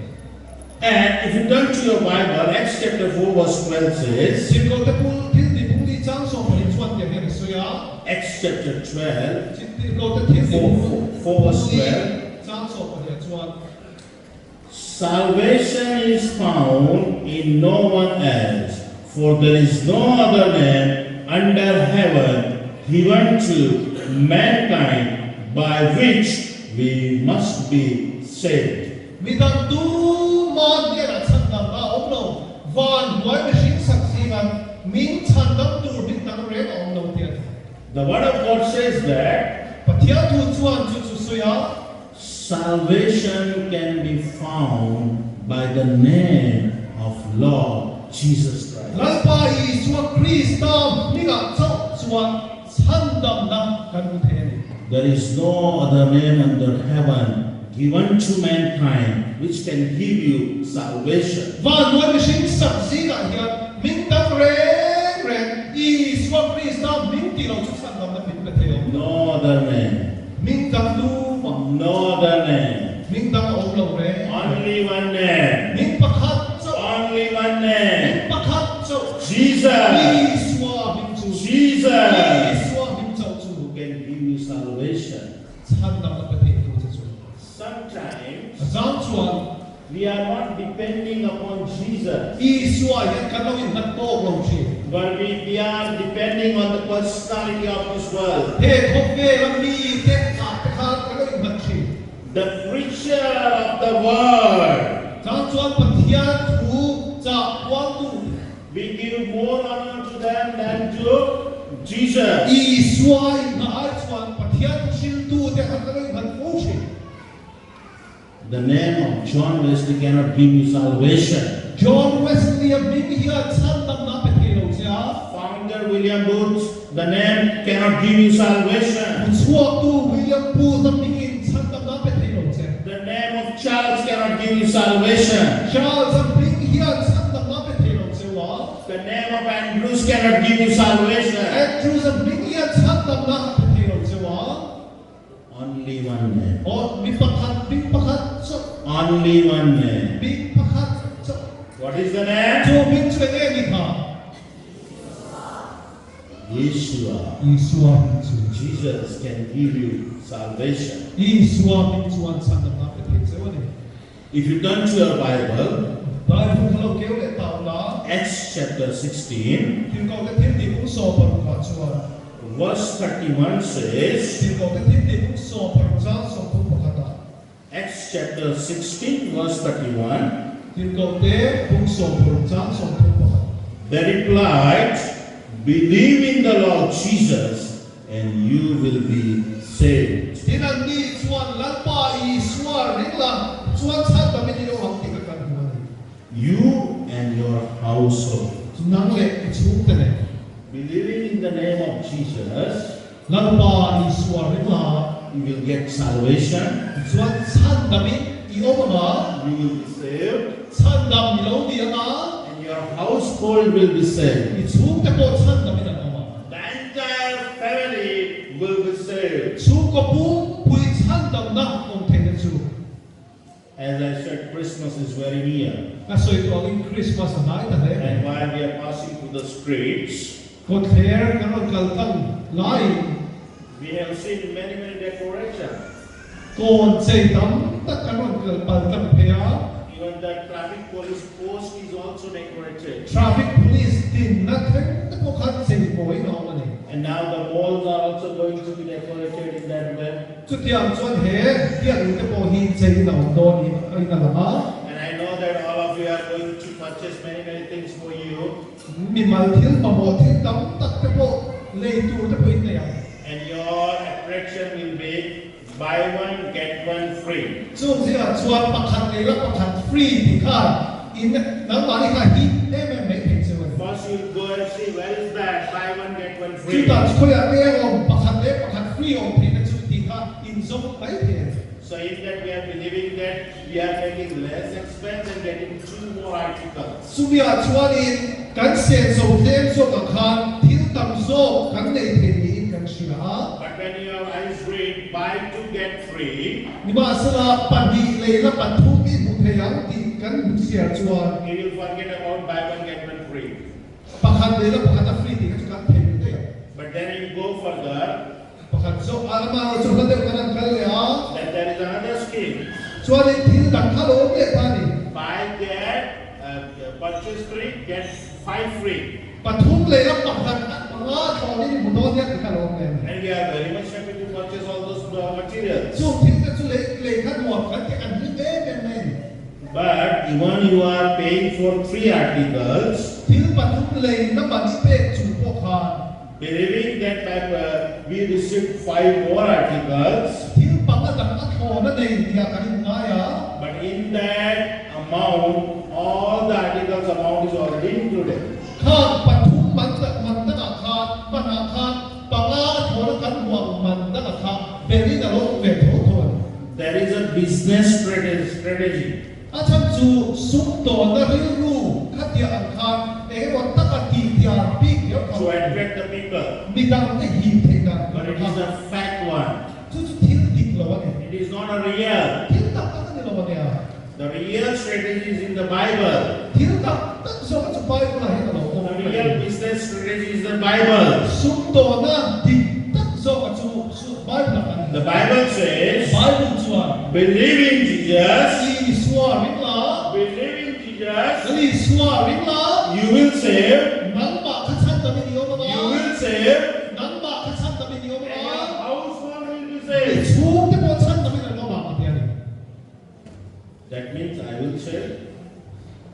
And if you turn to your Bible, Acts chapter 4 verse 12 says, สิ่งที่พูดที่พูดที่จ้างส่งผลิตส่วนอย่างนี้สุยา Acts chapter 12, สิ่งที่เราจะที่พูด 4 verse จ้างส่งผลิตส่วน Salvation is found in no one else, for there is no other name under heaven given to mankind by which we must be saved. มีดังดูมันเนี่ยนะฉันนำมาองเราวันไว้ไม่ชิ้นสักสิ่งมิงฉันนำดูมิงดังเรียนองเราเดียด The word of God says that ปฏิญาณดูส่วนจุดสุยา salvation can be found by the name of Lord Jesus Christ. หลังไปส่วนคริสต์มีการเจ้าส่วนฉันดำน้ำกันเทน There is no other name under heaven given to mankind which can give you salvation. วันไว้ไม่ชิ้นสักสิ่งอะไรมิงดังเรียนอีส่วนคริสต์มิงที่เราจะฉันดำน้ำมิงเป็นเทน No other name. มิงดังดูมัน No other name. มิงดังองเราเรียน Only one name. มิงประคัตเจ้า Only one มิง name. ประคัตเจ้า Jesus. อีส่วนมิงจูอี Jesus. ส่วนมิงเจ้าจู Who can give you salvation. ฉันดำน้ำเป็นเทนดูจะจู Sometimes จางส่วน we are not depending upon Jesus, อีส่วนยังกันเราอินนักโตเราชี but we are depending on the personality of this world. เฮ้คบเวลามีเด็กขาดกันเราอินนักชี The preacher of the word. จางส่วนปฏิญาณถูกจากวันดู We give more honor to them than to Jesus. อีส่วนน่าส่วนปฏิญาณชิลดูแต่กันเราอินนักโตชี The name of John Wesley cannot give you salvation. จอห์นเวสลีย์มิงเฮียฉันดำน้ำเป็นเทเราจ้า Founder William Booth, the name cannot give you salvation. ชั่วตูวิลเลียมบูธมิงอินฉันดำน้ำเป็นเทเราจ้า The name of Charles cannot give you salvation. ชาลส์มิงเฮียฉันดำน้ำเป็นเทเราจ้าวะ The name of Andrews cannot give you salvation. แอนดรูส์มิงเฮียฉันดำน้ำเป็นเทเราจ้าวะ Only one name. อ๋อมีประคัตจ้า Only one name. มีประคัตจ้า What is the name? จูมิงช่วยเองนี่ค่ะ Yeshua. อีสวามิงจู Jesus can give you salvation. อีสวามิงจูอันฉันดำน้ำเป็นเทเจ้าวะนี่ If you turn to your Bible, ได้พวกเราเกี่ยวกับตา Acts chapter 16, Tin ko tin di kung so parang kachuan. verse 31 says, Tin ko tin di kung so parang so kung pakata. Acts chapter 16, verse 31, Tin ko te kung so parang so kung pakata. they replied, believe in the Lord Jesus and you will be saved. Tin ang ni chuan Lalnunpuii suar ringla chuan chan kami ni ang tingkat mo. You and your household. Nang le chung tene. Believing in the name of Jesus, Lalnunpuii suar ringla you will get salvation, chuan chan kami iomama you will be saved, chan dam ni lo di nga and your household will be saved. chung te po chan kami na nga. The entire family will be saved. Chung ko po pui chan dam na kung tene chu. As I said, Christmas is very near. Kaso ito ang Christmas na ita And de. while we are passing through the streets, Kot hair karon kaltang lai we have seen many, many decorations. kon say tam tak karon kaltang pea. Even the traffic police post is also decorated. Traffic police din na theng ko khat say boy no mani. And now the malls are also going to be decorated in that way. Kutiang chuan he tiang te po hin say na do ni ai na lama. And I know that all of you are going to purchase many, many things for you. Mi mal thil pa mo thil tam tak te po lei tu te po in na ya. And your attraction will be buy one, get one free. Chung sia chuan pakhat le la pakhat free ti kha in nang mani kha hi em mai thing se wan. First you go and see where is that buy one, get one Chu free. ta chu ya te om pakhat le pakhat free om thing na chu ti kha in zong mai the. So in that we are believing that we are making less expense and getting two more articles. Subia chuan in kan sen so them so ka khan thil tam so kan nei the ni in kan shira. But when your eyes read buy two get free, Ni ma sala pandi le la pan thu ki mu the yang ti kan sia chuan you will forget about buy one, get one free. pakhat le la pakhat free ti kan the te. But then you go further, Pakhat so alama so ka te kan kal ya. then there is another scheme. Chuan in thil dang kha lo le ta ni. Buy get purchase free, get 5 free. ปทุมเลยแล้วปักกันว่าตอนนี้ผมโดนเนี่ยคือการลงเงิน And we are very much happy to purchase all those materials. ช่วงที่จะช่วยเลยขั้นหมดกันที่อันนี้เป็นไง But even you are paying for 3 articles, ที่ปทุมเลยน้ำมันที่เป็นจุดพวกเขา believing that we receive 5 more articles, ที่ปักกันตั้งแต่โทนั่นเองที่อาการง่ายอ่ะ but in that amount, all the articles amount is already included. ข้าปทุมมันจะมันตั้งแต่ขาดมันอาคารปักละโทนกันหวังมันตั้งแต่ขาดเบรี่นรกเวทโทน There is a business strategy. อาจารย์จูสุดตัวนั่นเรื่องรู้ขัดยาอังคารวันตั้งแต่ที่ยาปีกเดียวเขา To attract the people. มีดังได้หินเทกัน But it is a fact one. จุดที่ดิบเราเนี่ย It is not a real. ที่ตักตั้งแต่เราเนี่ย The real strategy is in the Bible. ที่ตักตั้งสองจุดไปก็ได้เรา The real business strategy is the Bible. สุดตัวนั่นดิตั้งสองจุดสุดไปก็ได้ The Bible says, ไปบุญชัว believe in Jesus, ลีสวาริลา believe in Jesus, ลีสวาริลา you will save, นังบาขัดชันตะมินิโอมา you will save, นังบาขัดชันตะมินิโอ and มา your household will be ลี saved. ชูที่พอชันตะมินิโอมาเนี่ย That means I will save,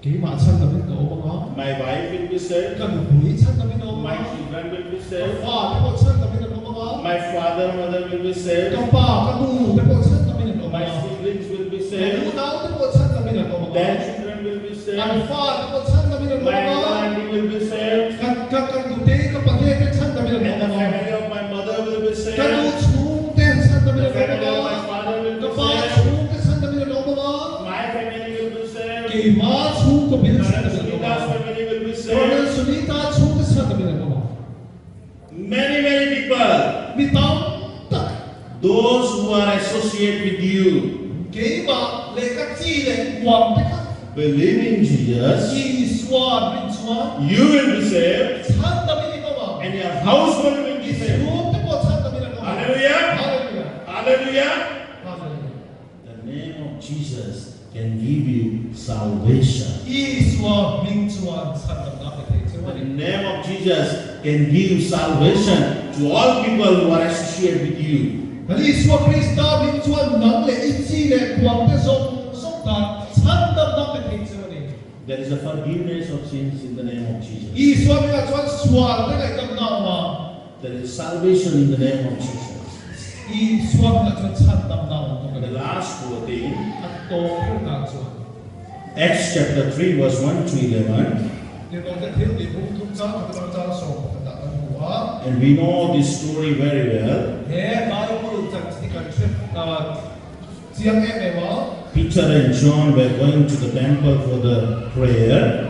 กี่มาชันตะมินิโอมา my wife will be saved, กันหุยชันตะมินิโอมา my children will be saved, ฟ้าที่พอชันตะมินิโอมา my father, mother will be กั saved, บป้ากับลูกที่พอชันตะมินิโอมา my siblings will be ลู saved, กน้องที่พอชันตะมินิโอมา their children will be อัน saved, ฟ้าที่พอชันตะมินิโอ my มา family will be saved, กันดูเด็กกับประเทศที่ชันตะมินิโอ and the มา family of my mother will be กันดู saved, ชูเต้นชันตะมินิ the โอ family มา of my father will กับ be ป้า saved, ชูที่ชันตะมินิโอมา my family will be saved, กี่มาชูกับบิลชันตะมินิโอมา Sunita's family will be ตอนนั้น saved. สุนิตาชูที่ชันตะมินิโอมา Many, many people, มีตั้งตัก those who are associated with you, กี่มาเลกัจีเลหวังที่เขา believe in Jesus, ยี่สวารินสวา you will be saved, ชันตะมินิโอมา and your household will be ชู saved. ที่พอชันตะมินิโอมา Hallelujah! ฮาเลลูยา Hallelujah! ฮาเลลูยา The name of Jesus can give you salvation. ยี่สวามิงช The name of Jesus can give salvation to all people who are associated with you. There is a forgiveness of sins in the name of Jesus. There is salvation in the name of Jesus. And the last wording, Acts chapter 3 verse 1 to 11. And we know this story very well. Peter and John were going to the temple for the prayer.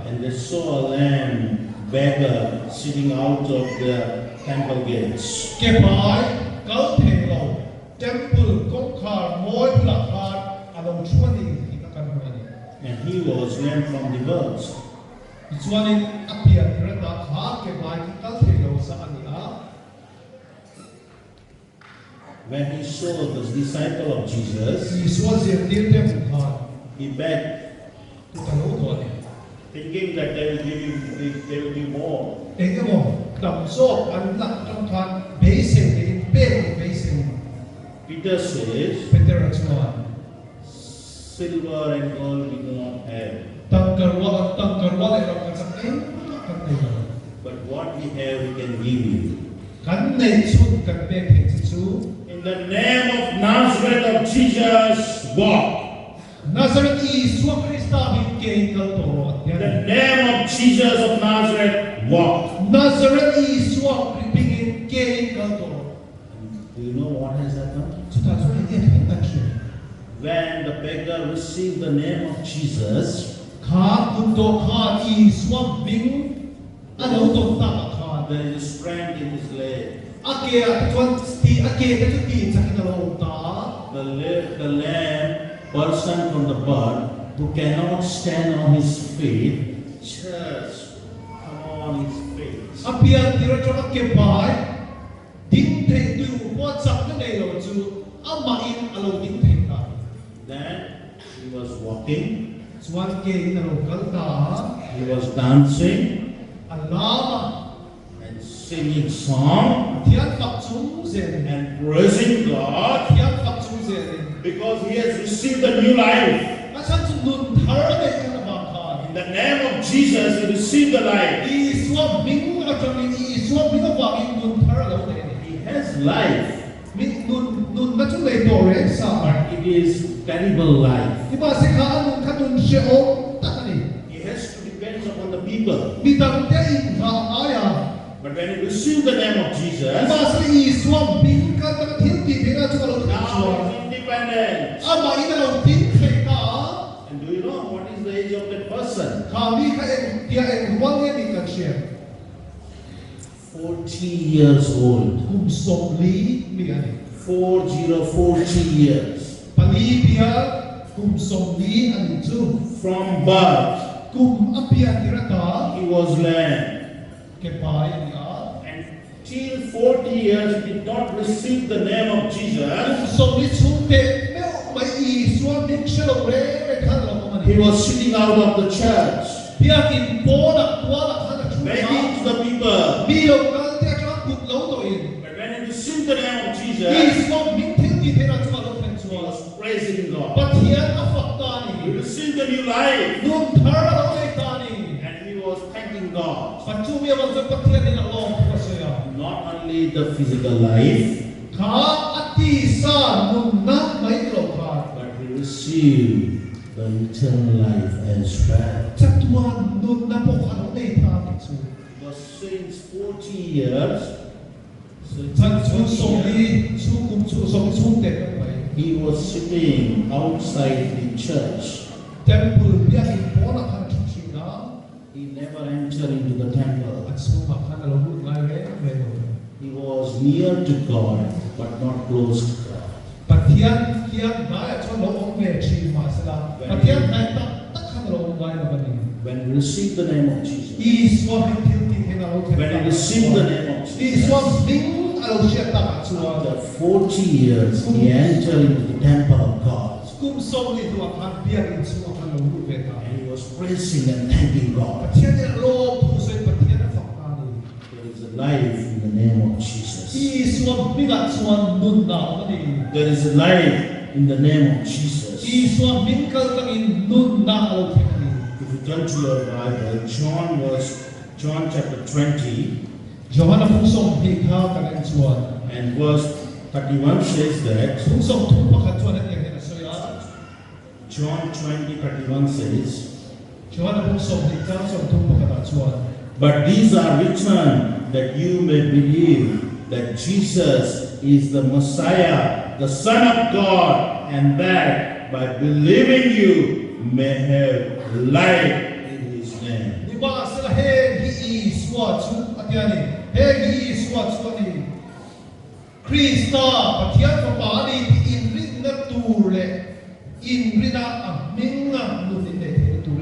And they saw a lamb beggar sitting out of the temple gates. And he was lame from the birth. When he saw the disciple of Jesus, he begged, thinking that they will give more. Peter says, silver and gold we do not have, but what we have we can give you. In the name of Nazareth of Jesus, walk. In the name of Jesus of Nazareth, walk. Do you know what has happened? When the beggar received the name of Jesus, there is strength in his leg. The lame person from the bird who cannot stand on his feet, just come on his feet. Then he was walking, he was dancing and singing song and praising God because he has received a new life. In the name of Jesus, he received the life. He has life. But it is terrible life. He has to depend upon the people. But when he received the name of Jesus, now he is independent. And do you know what is the age of that person? 40 years old. 40 years. From birth, he was lame. And till 40 years, he did not receive the name of Jesus. He was sitting out of the church, begging to the people. But when he received the name of Jesus, he was praising God. He received a new life, and he was thanking God. Not only the physical life, but he received the eternal life as well. Because since 40 years, he was sitting outside the church. He never entered into the temple. He was near to God, but not close to God. When he received the name of Jesus, when he received the name of Jesus, alo sia ta chuan After 40 years, he entered into the temple of God. kum som ni tu kan biak in chu kan lo ru ve ta And he was praising and thanking God. Pathian ni lo pu sei Pathian na fak ta ni There is a life in the name of Jesus. I suam bigat suam nun na ni There is a life in the name of Jesus. I suam min kal kang in nun na alo thek ni If you turn to your Bible, John chapter 20 Johanna pung som hi kha kan chuan and verse 31 says that, pung som thu pakhat chuan an yang so ya John 20:31 says, Johanna pung som hi kha som thu pakhat chuan but these are written that you may believe that Jesus is the Messiah, the Son of God, and that by believing you may have life in His name. ni ba sala he hi swat chu atiani he hi swat chu ni Krista Pathian ko pa ni in rin na tur le in rin na Hming na nun in de tur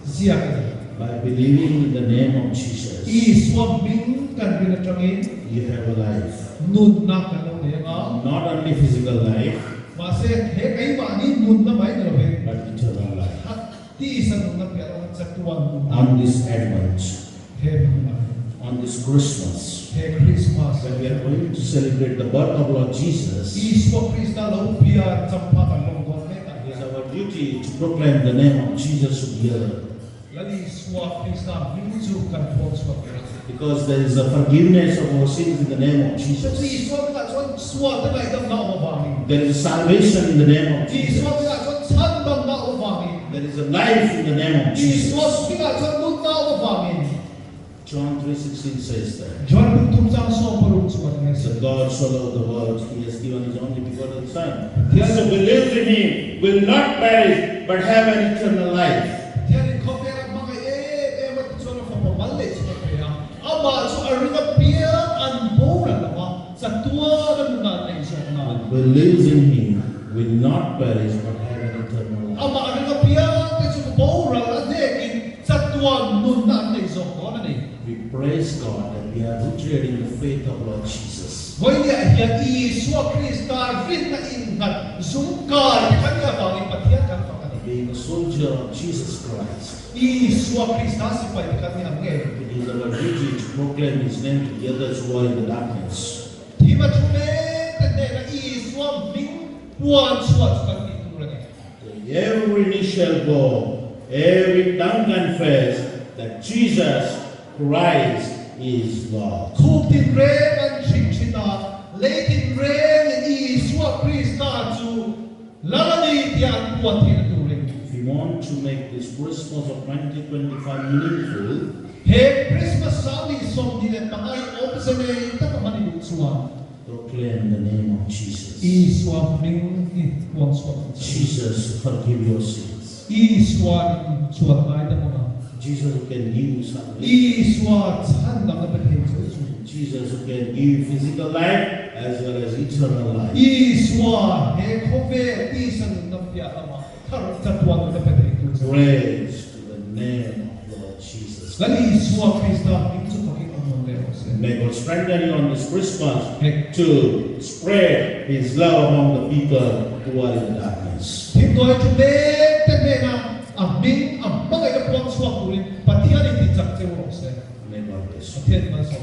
zia ka By believing in the name of Jesus, I swam Hming kan rin na trangin you have a life. nun na kan lo ne nga Not only physical life, ma se he kai ma ni nun na mai no he but eternal life. ti sa nun na pya ro sa tuan nun na On this Advent, he on this Christmas, he Christmas when we are going to celebrate the birth of Lord Jesus, I swam Krista lo pia champa kan lo gon ne ta it is our duty to proclaim the name of Jesus together. lali swam Krista Hming chu kan phone swam Because there is a forgiveness of our sins in the name of so Jesus. I swam ka swam swam ta lai dam na o ba mi There is a salvation in the name of I Jesus. swam ka swam chan dam na o ba mi There is a life in the name of I Jesus. swam ka swam nun na o ba mi John 3:16 says that. John pung tum sang so parum swam ne So God so loved the world, He has given His only begotten Son. Yes. Whoso believes in Him will not perish, but have an eternal life. Tiyan ko pera mga mat so fa pamal le sa pera ama so arina pia an bora nawa sa tua na na so na Believes in Him will not perish, but have an eternal life. ama arina pia ka so bora la dekin sa tua nun na so ko na ni We praise God that we are rooted in the faith of Lord Jesus. Hoy dia ya I so Krista vin na ingat zungkar kanya bangin Pathian kan pa kani Being a soldier of Jesus Christ, I so Krista si pa kanya nge it is our duty to proclaim His name together as well in the darkness. Di ba chume tende na I so Hming puan swat kan itura ni Every knee shall bow, every tongue confess that Jesus Christ is Lord. Kutin ren an chingchita, leitin ren I so Krista chu lalani tian puan tin turing. If you want to make this Christmas of 2025 meaningful, He Christmas sali som ni le pangai opsene ta mani chuan. proclaim the name of Jesus. I so Hming I puan so. Jesus, forgive your sins. I so chuan ai da mo. Jesus who can give you salvation. I so chan da na pe chu. Jesus who can give physical life as well as eternal life. I so he khove ti san na pya ma. Thar ta puan na pe chu. Praise to the name of Lord Jesus. Lali so Krista Hming chu pa ki on le ose. May God strengthen you on this Christmas Hey. to spread His love among the people who are in darkness. Tim doi chu le te me na Hming ang bagay na puan so turin Pathian ti chak che ose. May God bless you. Pathian man so